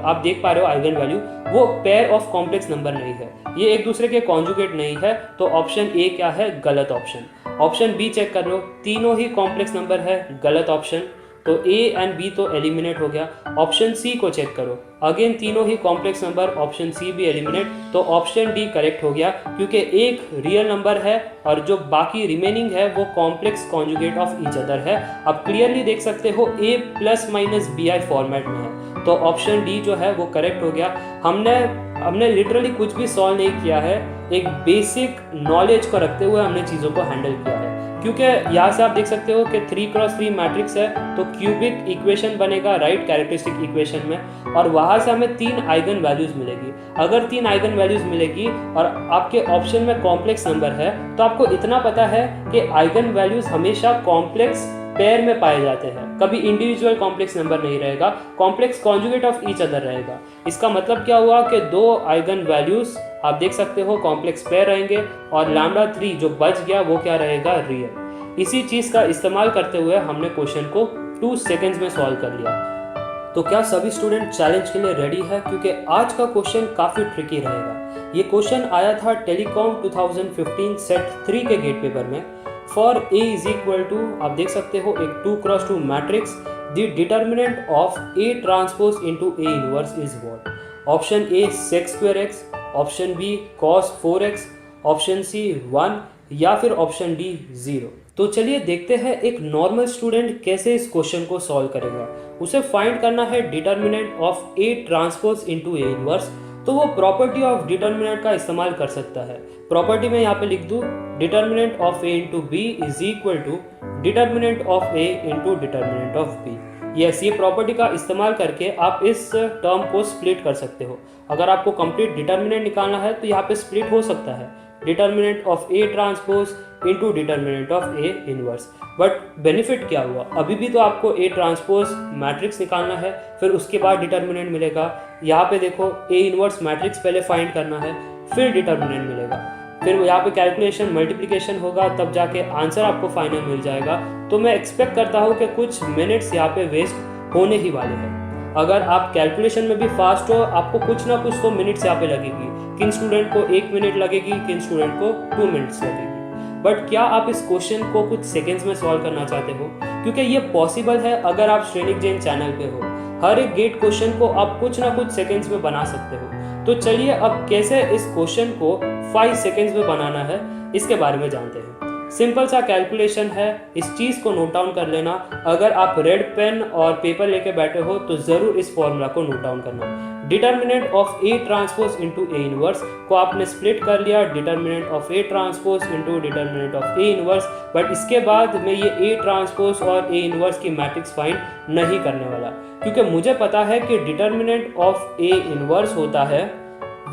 आप देख पा रहे हो आइगन वैल्यू वो पेयर ऑफ कॉम्प्लेक्स नंबर नहीं है, ये एक दूसरे के कॉन्जुगेट नहीं है। तो ऑप्शन ए क्या है? गलत ऑप्शन। ऑप्शन बी चेक कर लो, तीनों ही कॉम्प्लेक्स नंबर है, गलत ऑप्शन। तो ए एंड बी तो एलिमिनेट हो गया। ऑप्शन सी को चेक करो, अगेन तीनों ही कॉम्प्लेक्स नंबर, ऑप्शन सी भी एलिमिनेट। तो ऑप्शन डी करेक्ट हो गया क्योंकि एक रियल नंबर है और जो बाकी रिमेनिंग है वो complex conjugate of each other है। आप क्लियरली देख सकते हो a plus minus b i format में है। तो ऑप्शन डी जो है वो करेक्ट हो गया। हमने लिटरली कुछ भी सॉल्व नहीं किया है, एक बेसिक नॉलेज को रखते हुए हमने चीज़ों को हैंडल किया है। क्योंकि यहाँ से आप देख सकते हो कि 3x3 मैट्रिक्स है तो क्यूबिक इक्वेशन बनेगा राइट कैरेक्टरिस्टिक इक्वेशन में, और वहाँ से हमें 3 आइगन वैल्यूज मिलेगी। अगर 3 आइगन वैल्यूज मिलेगी और आपके ऑप्शन में कॉम्प्लेक्स नंबर है तो आपको इतना पता है कि आइगन वैल्यूज हमेशा कॉम्प्लेक्स पेयर में पाए जाते हैं, कभी इंडिविजुअल कॉम्प्लेक्स नंबर नहीं रहेगा, complex conjugate of each other रहेगा। इसका मतलब क्या हुआ कि 2 आइगन वैल्यूज आप देख सकते हो कॉम्प्लेक्स पेयर रहेंगे और लैम्डा 3 जो बच गया वो क्या रहेगा? रियल। इसी चीज का इस्तेमाल करते हुए हमने क्वेश्चन को 2 सेकेंड्स में सॉल्व कर लिया। तो क्या सभी स्टूडेंट चैलेंज के लिए रेडी है? क्योंकि आज का क्वेश्चन काफी ट्रिकी रहेगा। ये क्वेश्चन आया था टेलीकॉम 2015 सेट 3 के गेट पेपर में। For A is equal to, आप देख सकते हो, एक 2x2 matrix, the determinant of A transpose into A inverse is what? Option A sec²x, option B cos 4x, option C 1 या फिर ऑप्शन डी 0। तो चलिए देखते हैं एक नॉर्मल स्टूडेंट कैसे इस क्वेश्चन को सॉल्व करेगा। उसे फाइंड करना है determinant of A transpose into A inverse. तो वो प्रॉपर्टी ऑफ डिटर्मिनेंट का इस्तेमाल कर सकता है। प्रॉपर्टी में यहाँ पे लिख दूँ, determinant of A into B is equal to determinant of A into determinant of B. Yes, ये प्रॉपर्टी का इस्तेमाल करके आप इस टर्म को स्प्लिट कर सकते हो। अगर आपको कंप्लीट डिटर्मिनेंट निकालना है तो यहाँ पे स्प्लिट हो सकता है, determinant of A transpose into determinant of A inverse. But benefit क्या हुआ? अभी भी तो आपको ए ट्रांसपोज मैट्रिक्स निकालना है, फिर उसके बाद डिटर्मिनेंट मिलेगा। यहाँ पे देखो ए इनवर्स मैट्रिक्स पहले फाइंड करना है, फिर डिटर्मिनेंट मिलेगा, फिर यहाँ पे कैलकुलेशन मल्टीप्लिकेशन होगा, तब जाके आंसर आपको फाइनल मिल जाएगा। तो मैं एक्सपेक्ट करता हूँ कि कुछ मिनट्स यहाँ पे वेस्ट होने ही वाले हैं। अगर आप कैलकुलेशन में भी फास्ट हो, आपको कुछ ना कुछ तो मिनट्स यहाँ पे लगेगी। किन स्टूडेंट को 1 मिनट लगेगी, किन स्टूडेंट को 2 मिनट्स लगेगी। बट क्या आप इस क्वेश्चन को कुछ सेकेंड्स में सॉल्व करना चाहते हो? क्योंकि ये पॉसिबल है अगर आप श्रेणिक जैन चैनल पे हो। हर एक गेट क्वेश्चन को आप कुछ ना कुछ सेकेंड्स में बना सकते हो। तो चलिए अब कैसे इस क्वेश्चन को 5 सेकेंड्स में बनाना है इसके बारे में जानते हैं। सिंपल सा कैलकुलेशन है, इस चीज़ को नोट डाउन कर लेना। अगर आप रेड पेन और पेपर लेके बैठे हो तो ज़रूर इस फॉर्मूला को नोट डाउन करना। Determinant of A transpose into A inverse को आपने स्प्लिट कर लिया, determinant of A transpose into determinant of A inverse. But इसके बाद मैं ये ए ट्रांसपोज और ए इनवर्स की मैट्रिक्स फाइंड नहीं करने वाला, क्योंकि मुझे पता है कि डिटर्मिनेंट ऑफ ए इनवर्स होता है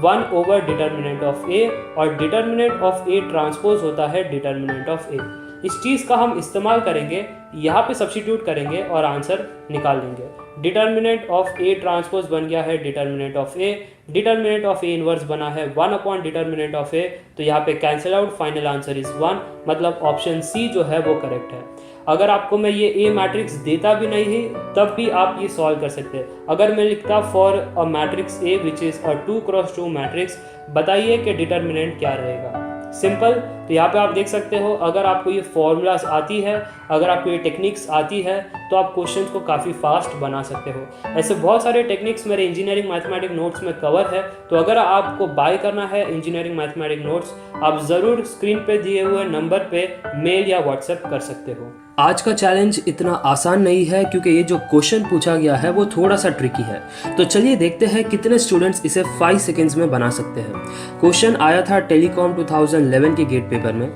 1 ओवर डिटर्मिनेंट ऑफ ए और डिटर्मिनेंट ऑफ ए ट्रांसपोज होता है डिटर्मिनेंट ऑफ ए। इस चीज़ का हम इस्तेमाल करेंगे, यहाँ पे सब्स्टिट्यूट करेंगे और आंसर निकाल लेंगे। डिटर्मिनेंट ऑफ ए ट्रांसपोज बन गया है determinant of A, determinant of A inverse बना है 1 अपॉन डिटर्मिनेंट ऑफ ए। तो यहाँ पे cancel out, final answer is 1, मतलब ऑप्शन सी जो है वो करेक्ट है। अगर आपको मैं ये ए मैट्रिक्स देता भी नहीं है तब भी आप ये सॉल्व कर सकते हैं। अगर मैं लिखता for a matrix A which is a 2x2 matrix, बताइए कि डिटर्मिनेंट क्या रहेगा। सिंपल। तो यहाँ पे आप देख सकते हो, अगर आपको ये फॉर्मूलाज आती है, अगर आपको ये टेक्निक्स आती है तो आप क्वेश्चंस को काफ़ी फास्ट बना सकते हो। ऐसे बहुत सारे टेक्निक्स मेरे इंजीनियरिंग मैथमेटिक नोट्स में कवर है। तो अगर आपको बाय करना है इंजीनियरिंग मैथमेटिक नोट्स, आप ज़रूर स्क्रीन पे दिए हुए नंबर पे मेल या व्हाट्सएप कर सकते हो। आज का चैलेंज इतना आसान नहीं है क्योंकि ये जो क्वेश्चन पूछा गया है वो थोड़ा सा ट्रिकी है। तो चलिए देखते हैं कितने स्टूडेंट्स इसे 5 सेकेंड्स में बना सकते हैं। क्वेश्चन आया था टेलीकॉम 2011 के गेट पेपर में।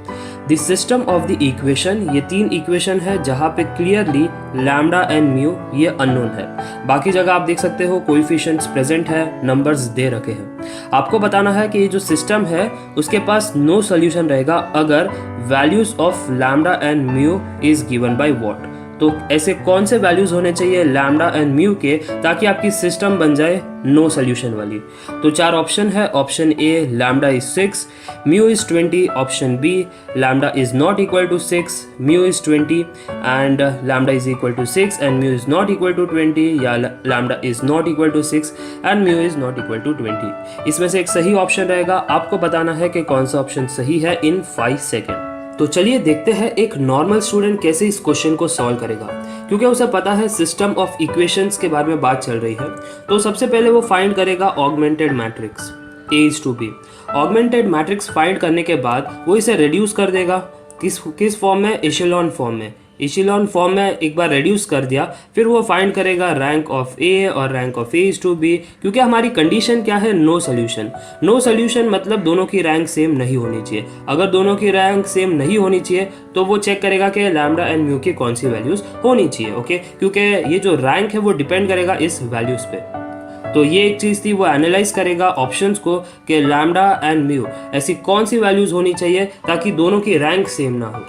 The system of the equation, ये 3 इक्वेशन है जहाँ पे क्लियरली लैम्डा एंड म्यू ये अननोन है। बाकी जगह आप देख सकते हो कोएफिशिएंट्स प्रेजेंट है, नंबर्स दे रखे हैं। आपको बताना है कि ये जो सिस्टम है उसके पास नो सोल्यूशन रहेगा अगर values of lambda and mu is given by what. तो ऐसे कौन से वैल्यूज होने चाहिए लैम्डा एंड म्यू के ताकि आपकी सिस्टम बन जाए नो सोल्यूशन वाली। तो 4 ऑप्शन है। Option A lambda is 6, mu is 20। Option B lambda is not equal to 6, mu is 20 and lambda is equal to 6 and mu is not equal to 20, या lambda is not equal to 6 and mu is not equal to 20। इसमें से एक सही option रहेगा, आपको बताना है कि कौन सा ऑप्शन सही है इन 5 सेकेंड। तो चलिए देखते हैं एक नॉर्मल स्टूडेंट कैसे इस क्वेश्चन को सॉल्व करेगा, क्योंकि उसे पता है सिस्टम ऑफ इक्वेशंस के बारे में बात चल रही है। तो सबसे पहले वो फाइंड करेगा augmented matrix A is to B। Augmented matrix find करने के बाद वो इसे रिड्यूस कर देगा किस फॉर्म में, एशेलॉन फॉर्म में। एशेलॉन फॉर्म में एक बार रिड्यूस कर दिया, फिर वो फाइंड करेगा रैंक ऑफ A और rank of A is to B, क्योंकि हमारी कंडीशन क्या है, नो सोल्यूशन। नो सोल्यूशन मतलब दोनों की रैंक सेम नहीं होनी चाहिए। अगर दोनों की रैंक सेम नहीं होनी चाहिए तो वो चेक करेगा कि लैम्डा एंड म्यू की कौन सी वैल्यूज होनी चाहिए। ओके, क्योंकि ये जो रैंक है वो डिपेंड करेगा इस वैल्यूज पे। तो ये एक चीज़ थी, वो एनालाइज करेगा ऑप्शंस को कि लैम्डा एंड म्यू ऐसी कौन सी वैल्यूज होनी चाहिए ताकि दोनों की रैंक सेम ना हो।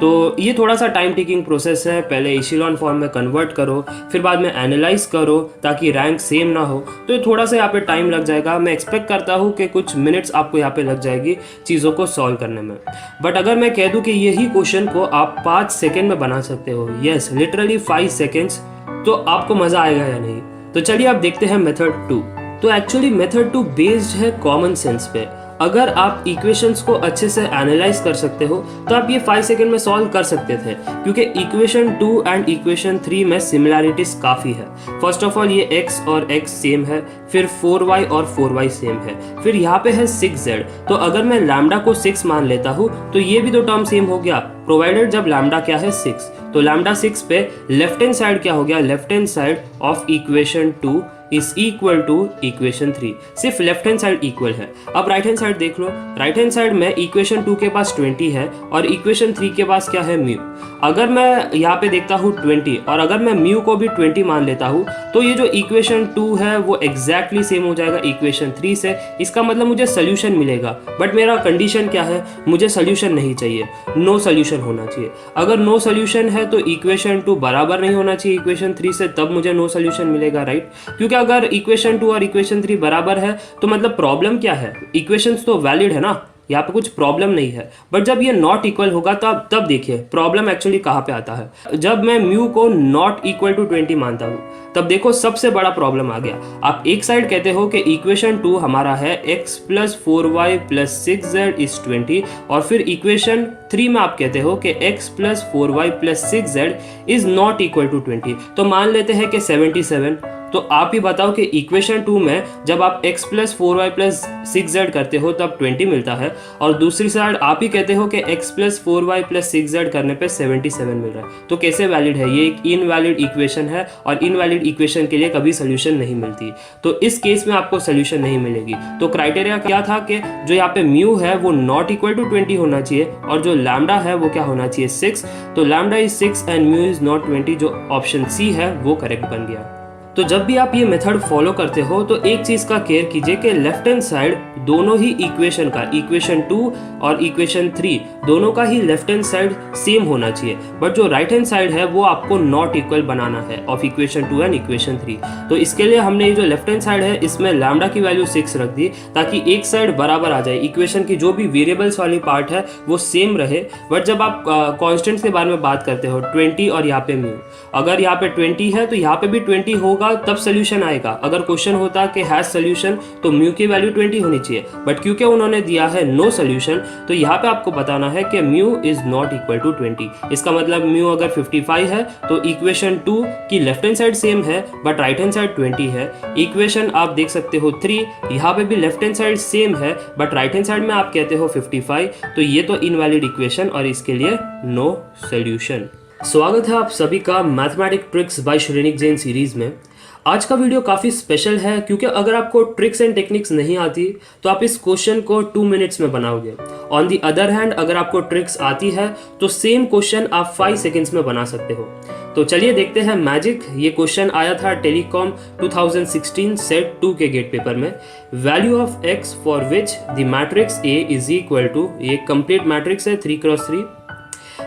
तो ये थोड़ा सा टाइम टेकिंग प्रोसेस है, पहले एशेलॉन फॉर्म में कन्वर्ट करो, फिर बाद में एनालाइज करो ताकि रैंक सेम ना हो। तो ये थोड़ा सा यहाँ पे टाइम लग जाएगा। मैं एक्सपेक्ट करता हूँ कि कुछ मिनट्स आपको यहाँ पे लग जाएगी चीज़ों को सॉल्व करने में। बट अगर मैं कह दूँ कि यही क्वेश्चन को आप 5 सेकेंड में बना सकते हो, यस लिटरली 5 सेकेंड्स, तो आपको मज़ा आएगा या नहीं। तो चलिए आप देखते हैं मेथड 2। तो एक्चुअली मेथड 2 बेस्ड है कॉमन सेंस पे। अगर आप इक्वेशंस को अच्छे से एनालाइज कर सकते हो तो आप ये 5 सेकेंड में सॉल्व कर सकते थे, क्योंकि इक्वेशन 2 एंड इक्वेशन 3 में सिमिलैरिटीज काफ़ी है। फर्स्ट ऑफ ऑल ये x और x सेम है, फिर 4y और 4y सेम है, फिर यहाँ पे है 6z। तो अगर मैं लैम्डा को 6 मान लेता हूँ तो ये भी तो टर्म सेम हो गया, प्रोवाइडेड जब लैम्डा क्या है 6। तो लैम्डा 6 पे लेफ्ट हैंड साइड क्या हो गया, left hand side of equation 2 is equal to equation 3। सिर्फ लेफ्ट हैंड साइड इक्वल है। अब राइट हैंड साइड देख लो, राइट हैंड साइड में इक्वेशन 2 के पास 20 है और इक्वेशन 3 के पास क्या है, म्यू। अगर मैं यहाँ पे देखता हूँ 20 और अगर मैं म्यू को भी 20 मान लेता हूँ तो ये जो इक्वेशन 2 है वो एग्जैक्टली सेम हो जाएगा इक्वेशन 3 से। इसका मतलब मुझे सोल्यूशन मिलेगा, बट मेरा कंडीशन क्या है, मुझे सोल्यूशन नहीं चाहिए, नो सोल्यूशन होना चाहिए। अगर नो सोल्यूशन है तो इक्वेशन 2 बराबर नहीं होना चाहिए इक्वेशन 3 से, तब मुझे नो सोल्यूशन मिलेगा, राइट। क्योंकि अगर इक्वेशन 2 और इक्वेशन 3 बराबर है तो मतलब प्रॉब्लम क्या है, इक्वेशंस तो वैलिड है ना, यहाँ पे कुछ प्रॉब्लम नहीं है। बट जब ये नॉट इक्वल होगा तब देखिए प्रॉब्लम एक्चुअली कहाँ पे आता है। जब मैं म्यू को नॉट इक्वल टू 20 मानता हूँ तब देखो सबसे बड़ा प्रॉब्लम आ गया। आप एक साइड कहते हो कि इक्वेशन 2 हमारा है x plus 4y plus 6z is 20, और फिर इक्वेशन 3 में आप कहते हो कि x plus 4y plus 6z is not equal to 20। तो मान लेते हैं कि 77। तो आप ही बताओ कि इक्वेशन 2 में जब आप x plus 4y plus 6z करते हो तब 20 मिलता है, और दूसरी साइड आप ही कहते हो कि x plus 4y plus 6z करने पे 77 मिल रहा है। तो कैसे वैलिड है, ये एक इनवैलिड इक्वेशन है और इनवैलिड इक्वेशन के लिए कभी सोल्यूशन नहीं मिलती। तो इस केस में आपको सोल्यूशन नहीं मिलेगी। तो क्राइटेरिया क्या था कि जो यहाँ पे म्यू है वो नॉट इक्वल टू 20 होना चाहिए और जो लैम्डा है वो क्या होना चाहिए, 6। तो lambda is 6 and mu is not 20, जो ऑप्शन सी है वो करेक्ट बन गया। तो जब भी आप ये मेथड फॉलो करते हो तो एक चीज का केयर कीजिए कि लेफ्ट हैंड साइड दोनों ही इक्वेशन का, इक्वेशन 2 और इक्वेशन 3 दोनों का ही लेफ्ट हैंड साइड सेम होना चाहिए। बट जो राइट हैंड साइड है वो आपको नॉट इक्वल बनाना है ऑफ इक्वेशन 2 एंड इक्वेशन 3। तो इसके लिए हमने ये जो लेफ्ट हैंड साइड है इसमें लैम्डा की वैल्यू 6 रख दी ताकि एक साइड बराबर आ जाए, इक्वेशन की जो भी वेरिएबल्स वाली पार्ट है वो सेम रहे। बट जब आप कॉन्स्टेंट्स के बारे में बात करते हो 20 और यहाँ पे म्यू, अगर यहाँ पे 20 है तो यहाँ पे भी 20 होगा तब सोल्यूशन आएगा। अगर क्वेश्चन होता कि हैज सोल्यूशन तो म्यू की वैल्यू 20 होनी चाहिए, बट क्योंकि उन्होंने दिया है नो सोल्यूशन तो यहाँ पे आपको बताना है कि mu is not equal to 20। इसका मतलब म्यू अगर 55 है तो इक्वेशन 2 की लेफ्ट हैंड साइड सेम है बट राइट हैंड साइड 20 है। इक्वेशन आप देख सकते हो 3, यहाँ पे भी लेफ्ट हैंड साइड सेम है बट राइट हैंड साइड में आप कहते हो 55, तो ये तो इनवैलिड इक्वेशन और इसके लिए नो सोल्यूशन। स्वागत है आप सभी का mathematic tricks bye Shrenik Jain series में। आज का वीडियो काफ़ी स्पेशल है क्योंकि अगर आपको ट्रिक्स एंड टेक्निक्स नहीं आती तो आप इस क्वेश्चन को 2 मिनट्स में बनाओगे। ऑन दी अदर हैंड अगर आपको ट्रिक्स आती है तो सेम क्वेश्चन आप 5 सेकेंड्स में बना सकते हो। तो चलिए देखते हैं मैजिक। ये क्वेश्चन आया था टेलीकॉम 2016 सेट 2 के गेट पेपर में। Value of x for which the matrix A is equal to, ये कंप्लीट मैट्रिक्स है 3x3,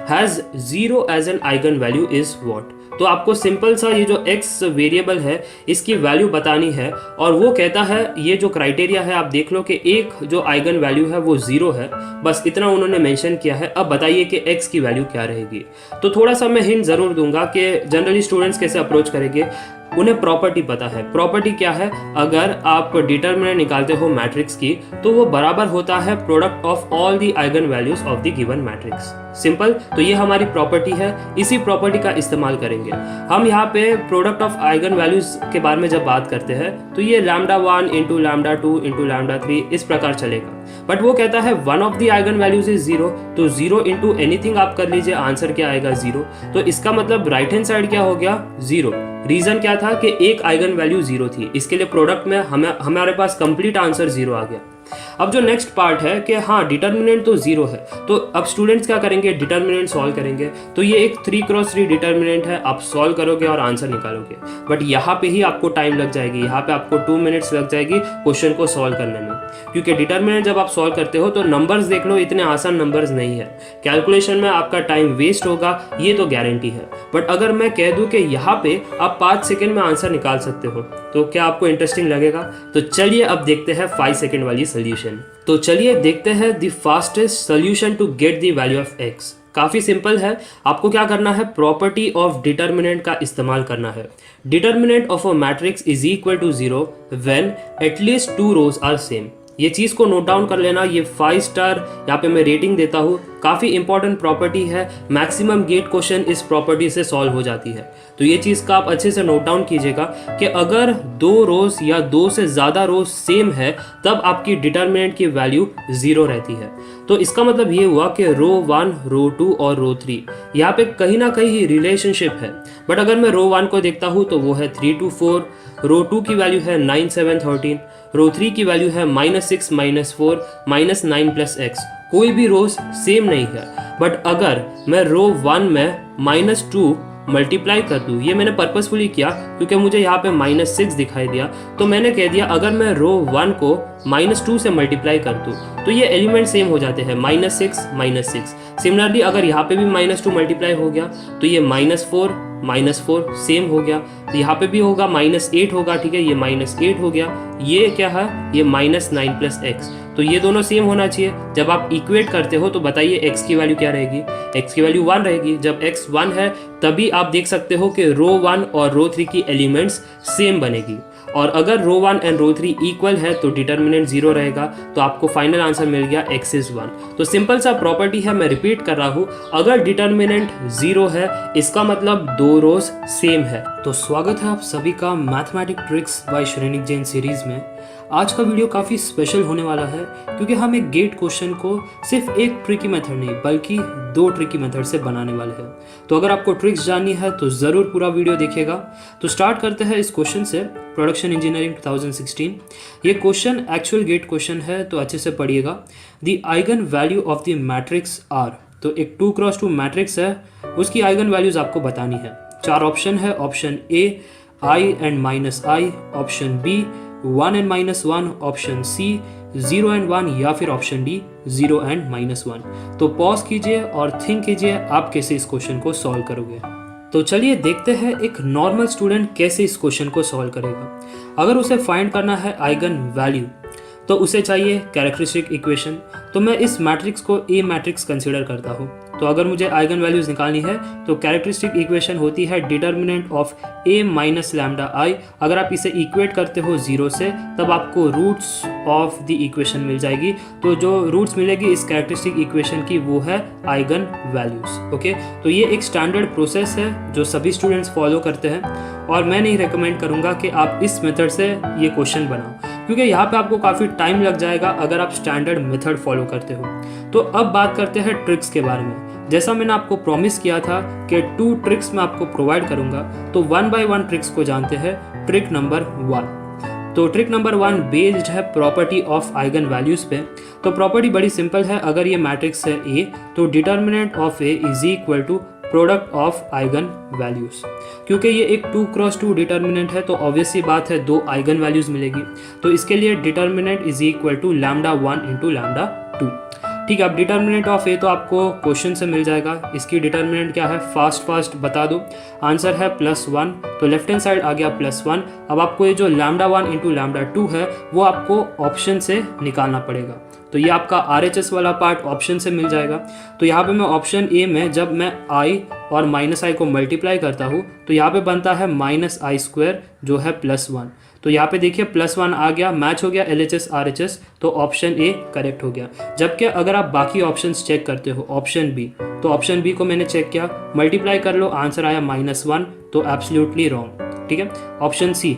has 0 as an eigen value is what. तो आपको सिंपल सा ये जो x वेरिएबल है इसकी वैल्यू बतानी है, और वो कहता है ये जो क्राइटेरिया है आप देख लो कि एक जो आइगन वैल्यू है वो 0 है, बस इतना उन्होंने मेंशन किया है। अब बताइए कि x की वैल्यू क्या रहेगी। तो थोड़ा सा मैं हिंट ज़रूर दूंगा कि जनरली स्टूडेंट्स कैसे अप्रोच करेंगे। उन्हें प्रॉपर्टी पता है। प्रॉपर्टी क्या है, अगर आप डिटर्मिनेंट निकालते हो मैट्रिक्स की तो वो बराबर होता है product of all the eigen values of the given matrix. Simple. तो ये हमारी प्रॉपर्टी है, इसी प्रॉपर्टी का इस्तेमाल करेंगे हम यहाँ पे। प्रोडक्ट ऑफ आइगन वैल्यूज के बारे में जब बात करते हैं तो ये λ1 इंटू λ2 इंटू λ3 इस प्रकार चलेगा। बट वो कहता है one of the eigen values is 0, तो 0 इंटू एनीथिंग आप कर लीजिए, आंसर क्या आएगा 0। तो इसका मतलब राइट हैंड साइड क्या हो गया 0। रीजन क्या था कि एक आइगन वैल्यू 0 थी, इसके लिए प्रोडक्ट में हमारे पास कंप्लीट आंसर 0 आ गया। अब जो नेक्स्ट पार्ट है कि हाँ डिटर्मिनेंट तो 0 है, तो अब स्टूडेंट्स क्या करेंगे, डिटर्मिनेंट सॉल्व करेंगे। तो ये एक 3x3 डिटर्मिनेंट है, आप सॉल्व करोगे और आंसर निकालोगे। बट यहाँ पे ही आपको टाइम लग जाएगी, यहाँ पे आपको 2 मिनट्स लग जाएगी क्वेश्चन को सॉल्व करने में, क्योंकि डिटर्मिनेंट जब आप सॉल्व करते हो तो नंबर्स देख लो, इतने आसान नंबर्स नहीं है। कैलकुलेशन में आपका टाइम वेस्ट होगा, ये तो गारंटी है। बट अगर मैं कह दूं कि यहाँ पे आप 5 सेकेंड में आंसर निकाल सकते हो, तो क्या आपको इंटरेस्टिंग लगेगा? तो चलिए अब देखते हैं 5 सेकेंड वाली सोल्यूशन। तो चलिए देखते हैं the fastest solution to get the value of x। काफ़ी सिंपल है। आपको क्या करना है, प्रॉपर्टी ऑफ डिटर्मिनेंट का इस्तेमाल करना है। Determinant of a matrix is equal to 0 when at least 2 rows are same. ये चीज़ को नोट डाउन कर लेना, ये 5 स्टार यहाँ पे मैं रेटिंग देता हूँ। काफ़ी इंपॉर्टेंट प्रॉपर्टी है, मैक्सिमम गेट क्वेश्चन इस प्रॉपर्टी से सॉल्व हो जाती है। तो ये चीज़ का आप अच्छे से नोट डाउन कीजिएगा कि अगर 2 रोज या 2 से ज़्यादा रोज सेम है तब आपकी डिटर्मिनेंट की वैल्यू 0 रहती है। तो इसका मतलब ये हुआ कि रो 1, रो 2 और रो 3 यहाँ पे कहीं ना कहीं रिलेशनशिप है। बट अगर मैं रो 1 को देखता हूँ तो वो है 3 2 4, रो 2 की वैल्यू है 9 7 13, रो 3 की वैल्यू है -6 -4 -9 + x। कोई भी रोज सेम नहीं है। बट अगर मैं रो 1 में -2 मल्टीप्लाई कर दूँ, ये मैंने पर्पसफुली किया क्योंकि मुझे यहाँ पे -6 दिखाई दिया, तो मैंने कह दिया अगर मैं रो 1 को -2 से मल्टीप्लाई कर दूँ तो ये एलिमेंट सेम हो जाते हैं, -6 -6। सिमिलरली अगर यहाँ पे भी -2 मल्टीप्लाई हो गया तो ये -4 सेम हो गया। तो यहाँ पे भी होगा -8 होगा, ठीक है, ये -8 हो गया। ये क्या है, ये -9 + x। तो ये दोनों सेम होना चाहिए। जब आप इक्वेट करते हो तो बताइए x की वैल्यू क्या रहेगी, x की वैल्यू 1 रहेगी। जब x 1 है तभी आप देख सकते हो कि रो 1 और रो 3 की एलिमेंट्स सेम बनेगी। और अगर रो 1 एंड रो 3 इक्वल है तो डिटर्मिनेंट 0 रहेगा। तो आपको फाइनल आंसर मिल गया x is 1। तो सिंपल सा प्रॉपर्टी है, मैं रिपीट कर रहा हूँ, अगर डिटर्मिनेंट 0 है इसका मतलब 2 रोज सेम है। तो स्वागत है आप सभी का mathematic tricks bye Shrenik Jain series में। आज का वीडियो काफ़ी स्पेशल होने वाला है क्योंकि हम एक गेट क्वेश्चन को सिर्फ एक ट्रिकी मेथड नहीं बल्कि 2 ट्रिकी मेथड से बनाने वाले हैं। तो अगर आपको ट्रिक्स जाननी है तो ज़रूर पूरा वीडियो देखिएगा। तो स्टार्ट करते हैं इस क्वेश्चन से, प्रोडक्शन इंजीनियरिंग 2016। ये क्वेश्चन एक्चुअल गेट क्वेश्चन है तो अच्छे से पढ़िएगा। The eigen value of the matrix are, तो एक 2x2 मैट्रिक्स है, उसकी आइगन वैल्यूज आपको बतानी है। 4 ऑप्शन है, option A i and -i, option B 1 and -1, option C 0 and 1 या फिर ऑप्शन डी 0 and -1। तो पॉज कीजिए और थिंक कीजिए आप कैसे इस क्वेश्चन को सॉल्व करोगे। तो चलिए देखते हैं एक नॉर्मल स्टूडेंट कैसे इस क्वेश्चन को सॉल्व करेगा। अगर उसे फाइंड करना है आइगन वैल्यू तो उसे चाहिए कैरेक्टरिस्टिक इक्वेशन। तो मैं इस मैट्रिक्स को ए मैट्रिक्स कंसीडर करता हूँ। तो अगर मुझे आइगन वैल्यूज निकालनी है तो कैरेक्टरिस्टिक इक्वेशन होती है determinant of a minus lambda I. अगर आप इसे इक्वेट करते हो 0 से तब आपको रूट्स ऑफ द इक्वेशन मिल जाएगी। तो जो रूट्स मिलेगी इस कैरेक्टरिस्टिक इक्वेशन की वो है आइगन वैल्यूज। ओके, तो ये एक स्टैंडर्ड प्रोसेस है जो सभी स्टूडेंट्स फॉलो करते हैं और मैं नहीं रिकमेंड करूँगा कि आप इस मेथड से ये क्वेश्चन बनाओ क्योंकि यहाँ पे आपको काफ़ी टाइम लग जाएगा अगर आप स्टैंडर्ड मेथड फॉलो करते हो। तो अब बात करते हैं ट्रिक्स के बारे में। जैसा मैंने आपको प्रॉमिस किया था कि 2 ट्रिक्स मैं आपको प्रोवाइड करूंगा, तो 1 by 1 ट्रिक्स को जानते हैं। ट्रिक नंबर 1, तो ट्रिक नंबर 1 बेस्ड है प्रॉपर्टी ऑफ आइगन वैल्यूज पे। तो प्रॉपर्टी बड़ी सिंपल है, अगर ये मैट्रिक्स है A तो determinant of A is equal to product of eigen values. क्योंकि ये एक 2x2 डिटर्मिनेंट है तो ऑब्वियस सी बात है 2 आइगन वैल्यूज मिलेगी। तो इसके लिए determinant is equal to λ1 into λ2। ठीक है। अब डिटर्मिनेंट ऑफ ए तो आपको क्वेश्चन से मिल जाएगा। इसकी डिटर्मिनेंट क्या है, फास्ट बता दो। आंसर है +1, तो लेफ्ट हैंड साइड आ गया +1। अब आपको ये जो λ1 इंटू λ2 है वो आपको ऑप्शन से निकालना पड़ेगा। तो ये आपका RHS वाला पार्ट ऑप्शन से मिल जाएगा। तो यहाँ पे मैं ऑप्शन ए में जब मैं i और -i को मल्टीप्लाई करता हूँ तो यहाँ पे बनता है -i² जो है +1। तो यहाँ पे देखिए +1 आ गया, मैच हो गया LHS RHS, तो ऑप्शन ए करेक्ट हो गया। जबकि अगर आप बाकी ऑप्शंस चेक करते हो, ऑप्शन बी, तो ऑप्शन बी को मैंने चेक किया, मल्टीप्लाई कर लो, आंसर आया -1, तो एब्सोल्युटली रॉन्ग। ठीक है। ऑप्शन सी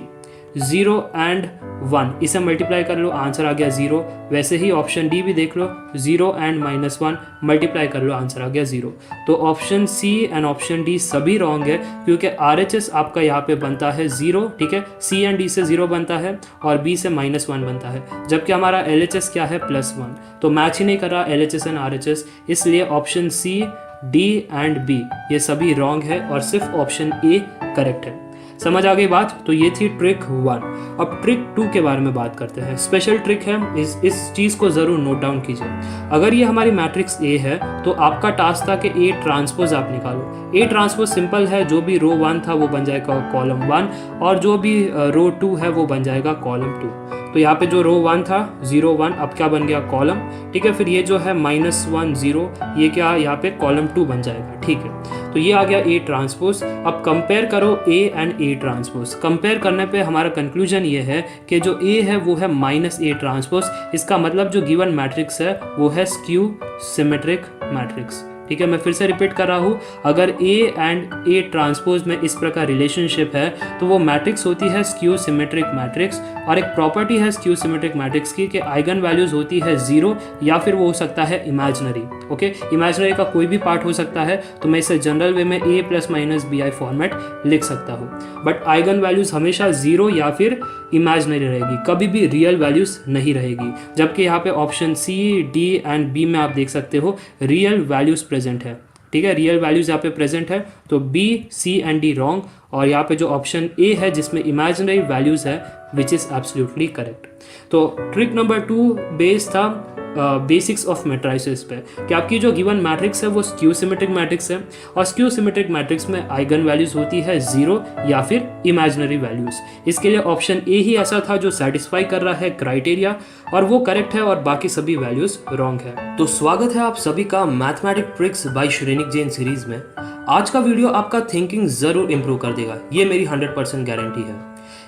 0 and 1, इसे मल्टीप्लाई कर लो, आंसर आ गया 0। वैसे ही ऑप्शन डी भी देख लो, 0 and -1 मल्टीप्लाई कर लो, आंसर आ गया 0। तो option C and option D सभी रॉन्ग है, क्योंकि RHS आपका यहाँ पे बनता है 0। ठीक है। सी एंड डी से 0 बनता है और बी से -1 बनता है, जबकि हमारा LHS क्या है +1, तो मैच ही नहीं कर रहा LHS एंड RHS, इसलिए option C, D and B ये सभी रॉन्ग है और सिर्फ ऑप्शन ए करेक्ट है। समझ आ गई बात। तो ये थी ट्रिक 1। अब ट्रिक 2 के बारे में बात करते हैं। स्पेशल ट्रिक है, इस चीज़ को ज़रूर नोट डाउन कीजिए। अगर ये हमारी मैट्रिक्स ए है तो आपका टास्क था कि ए ट्रांसपोज आप निकालो। ए ट्रांसपोज सिंपल है, जो भी रो 1 था वो बन जाएगा कॉलम 1 और जो भी रो 2 है वो बन जाएगा कॉलम 2। तो यहाँ पे जो रो 1 था 0 1, अब क्या बन गया कॉलम। ठीक है। फिर ये जो है -1 0, ये क्या यहाँ पे कॉलम 2 बन जाएगा। ठीक है। तो ये आ गया ए ट्रांसपोज। अब कंपेयर करो A and A transpose. Compare करने पे हमारा कंक्लूजन ये है कि जो ए है वो है -A ट्रांसपोज। इसका मतलब जो गिवन मैट्रिक्स है वो है स्क्यू सिमेट्रिक मैट्रिक्स। ठीक है। मैं फिर से रिपीट कर रहा हूँ, अगर ए एंड ए ट्रांसपोज में इस प्रकार रिलेशनशिप है तो वो मैट्रिक्स होती है स्क्यू सिमेट्रिक मैट्रिक्स। और एक प्रॉपर्टी है स्क्यू सिमेट्रिक मैट्रिक्स की कि आइगन वैल्यूज होती है 0 या फिर वो हो सकता है इमेजिनरी। ओके, इमेजिनरी का कोई भी पार्ट हो सकता है, तो मैं इसे जनरल वे में a ± bi फॉर्मेट लिख सकता हूँ। बट आइगन वैल्यूज हमेशा 0 या फिर इमेजिनरी रहेगी, कभी भी रियल वैल्यूज नहीं रहेगी। जबकि यहाँ पे option C, D and B में आप देख सकते हो रियल वैल्यूज प्रेजेंट है। ठीक है। रियल वैल्यूज यहाँ पे प्रेजेंट है, तो B, C and D wrong, और यहाँ पे जो ऑप्शन ए है जिसमें इमेजिनरी वैल्यूज है विच इज एब्सोल्युटली करेक्ट। तो ट्रिक नंबर 2 बेस था बेसिक्स ऑफ मैट्रिसेस पे, कि आपकी जो गिवन मैट्रिक्स है वो स्क्यू सिमेट्रिक मैट्रिक्स है, और स्क्यू सिमेट्रिक मैट्रिक्स में आइगन वैल्यूज होती है 0 या फिर इमेजिनरी वैल्यूज। इसके लिए ऑप्शन ए ही ऐसा था जो सेटिस्फाई कर रहा है क्राइटेरिया, और वो करेक्ट है और बाकी सभी वैल्यूज रॉन्ग है। तो स्वागत है आप सभी का mathematic tricks bye Shrenik Jain series में। आज का वीडियो आपका थिंकिंग जरूर इंप्रूव कर देगा, ये मेरी 100% गारंटी है।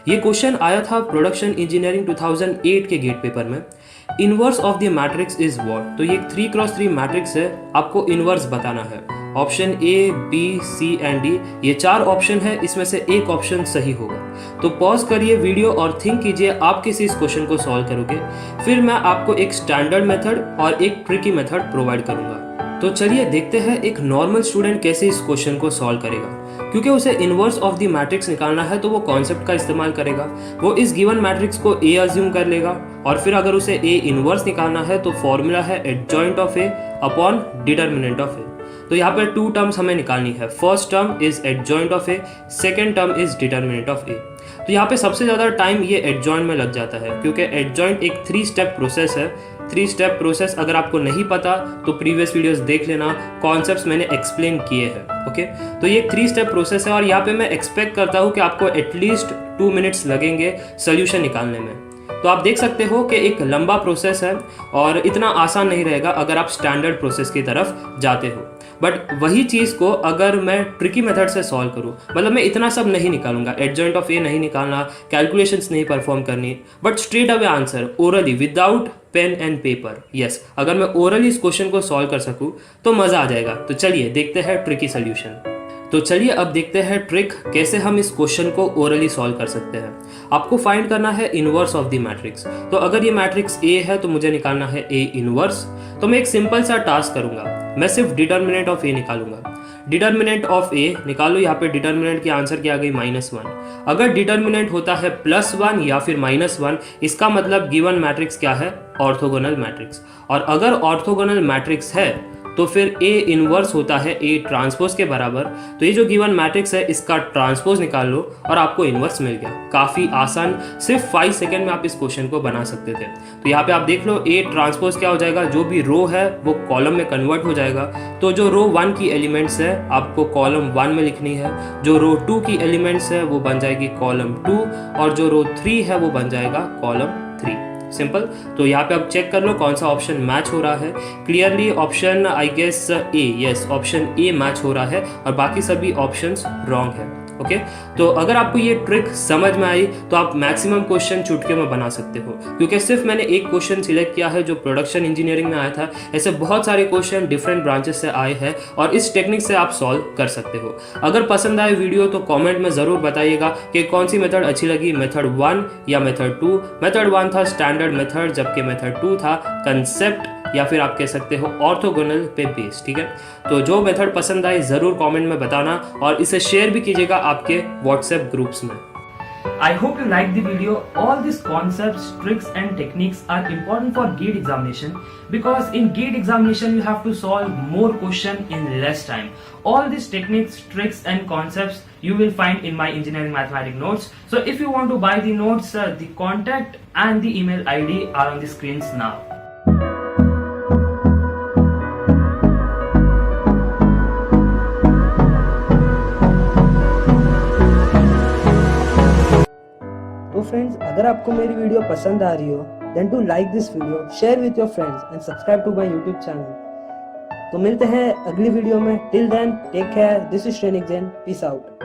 ये क्वेश्चन आया था प्रोडक्शन इंजीनियरिंग 2008 के गेट पेपर में। Inverse of the matrix is what. तो ये 3x3 मैट्रिक्स है, आपको इनवर्स बताना है। Option A, B, C and D, ये 4 ऑप्शन है, इसमें से एक ऑप्शन सही होगा। तो पॉज करिए वीडियो और थिंक कीजिए आप किसी इस क्वेश्चन को सॉल्व करोगे। फिर मैं आपको एक स्टैंडर्ड मेथड और एक ट्रिकी मेथड प्रोवाइड करूंगा। तो चलिए देखते हैं एक नॉर्मल स्टूडेंट कैसे इस क्वेश्चन को सॉल्व करेगा। क्योंकि उसे इनवर्स ऑफ द मैट्रिक्स निकालना है तो वो कॉन्सेप्ट का इस्तेमाल करेगा। वो इस गिवन मैट्रिक्स को ए अज्यूम कर लेगा, और फिर अगर उसे ए इनवर्स निकालना है तो फॉर्मूला है adjoint of A upon determinant of A. तो यहाँ पर 2 टर्म्स हमें निकालनी है। First term is adjoint of A, second term is determinant of A. तो यहाँ पे सबसे ज़्यादा टाइम ये एडजॉइंट में लग जाता है, क्योंकि एडजॉइंट एक 3 स्टेप प्रोसेस है। 3 स्टेप प्रोसेस अगर आपको नहीं पता तो प्रीवियस वीडियोस देख लेना, कॉन्सेप्ट्स मैंने एक्सप्लेन किए हैं। ओके, तो ये 3 स्टेप प्रोसेस है, और यहाँ पे मैं एक्सपेक्ट करता हूँ कि आपको एटलीस्ट 2 मिनट्स लगेंगे सोल्यूशन निकालने में। तो आप देख सकते हो कि एक लंबा प्रोसेस है और इतना आसान नहीं रहेगा अगर आप स्टैंडर्ड प्रोसेस की तरफ जाते हो। बट वही चीज़ को अगर मैं ट्रिकी मेथड से सॉल्व करूँ, मतलब मैं इतना सब नहीं निकालूंगा, एडजॉइंट ऑफ ए नहीं निकालना, कैलकुलेशंस नहीं परफॉर्म करनी, but straight away answer orally without pen and paper. Yes, अगर मैं ओरली इस क्वेश्चन को सॉल्व कर सकूँ तो मज़ा आ जाएगा। तो चलिए देखते हैं ट्रिकी सोल्यूशन। तो चलिए अब देखते हैं ट्रिक कैसे हम इस क्वेश्चन को ओरली सॉल्व कर सकते हैं। आपको फाइंड करना है इनवर्स ऑफ द मैट्रिक्स। तो अगर ये मैट्रिक्स ए है तो मुझे निकालना है ए इनवर्स। तो मैं एक सिंपल सा टास्क करूंगा, मैं सिर्फ डिटर्मिनेंट ऑफ ए निकालूंगा। डिटर्मिनेंट ऑफ ए निकालो, यहाँ पे डिटर्मिनेंट की आंसर क्या आ गई -1। अगर डिटर्मिनेंट होता है +1 या फिर -1, इसका मतलब गिवन मैट्रिक्स क्या है, ऑर्थोगोनल मैट्रिक्स। और अगर ऑर्थोगोनल मैट्रिक्स है तो फिर A इनवर्स होता है A ट्रांसपोज के बराबर। तो ये जो गिवन मैट्रिक्स है इसका ट्रांसपोज निकाल लो और आपको इनवर्स मिल गया। काफ़ी आसान, सिर्फ 5 सेकेंड में आप इस क्वेश्चन को बना सकते थे। तो यहाँ पे आप देख लो A ट्रांसपोज क्या हो जाएगा, जो भी रो है वो कॉलम में कन्वर्ट हो जाएगा। तो जो रो 1 की एलिमेंट्स है आपको कॉलम 1 में लिखनी है, जो रो 2 की एलिमेंट्स है वो बन जाएगी कॉलम 2, और जो रो 3 है वो बन जाएगा कॉलम 3। सिंपल। तो यहाँ पे आप चेक कर लो कौन सा ऑप्शन मैच हो रहा है। Clearly option I guess A, yes option A match हो रहा है और बाकी सभी ऑप्शंस रॉन्ग है। ओके, तो अगर आपको ये ट्रिक समझ में आई तो आप मैक्सिमम क्वेश्चन चुटकी में बना सकते हो, क्योंकि सिर्फ मैंने एक क्वेश्चन सिलेक्ट किया है जो प्रोडक्शन इंजीनियरिंग में आया था। ऐसे बहुत सारे क्वेश्चन डिफरेंट ब्रांचेस से आए हैं और इस टेक्निक से आप सॉल्व कर सकते हो। अगर पसंद आए वीडियो तो कॉमेंट में ज़रूर बताइएगा कि कौन सी मेथड अच्छी लगी, मेथड 1 या मेथड 2। मेथड 1 था स्टैंडर्ड मेथड, जबकि मेथड 2 था कंसेप्ट या फिर आप कह सकते हो ऑर्थोगोनल पे बेस। ठीक है, तो जो मेथड पसंद आए ज़रूर कमेंट में बताना और इसे शेयर भी कीजिएगा आपके व्हाट्सएप ग्रुप्स में। I hope you liked the video. All these concepts, tricks and techniques are important for GATE examination, because in GATE examination you have to solve more question in less time. All these techniques, tricks and concepts you will find in my engineering mathematics notes. So if you want to buy the notes, the contact and the email ID are on the screens now. तो friends, अगर आपको मेरी video पसंद आ रही हो then to like this video, share with your friends and subscribe to my YouTube channel. तो मिलते हैं अगली वीडियो में। Till then take care, this is Shrenik Jain, peace out.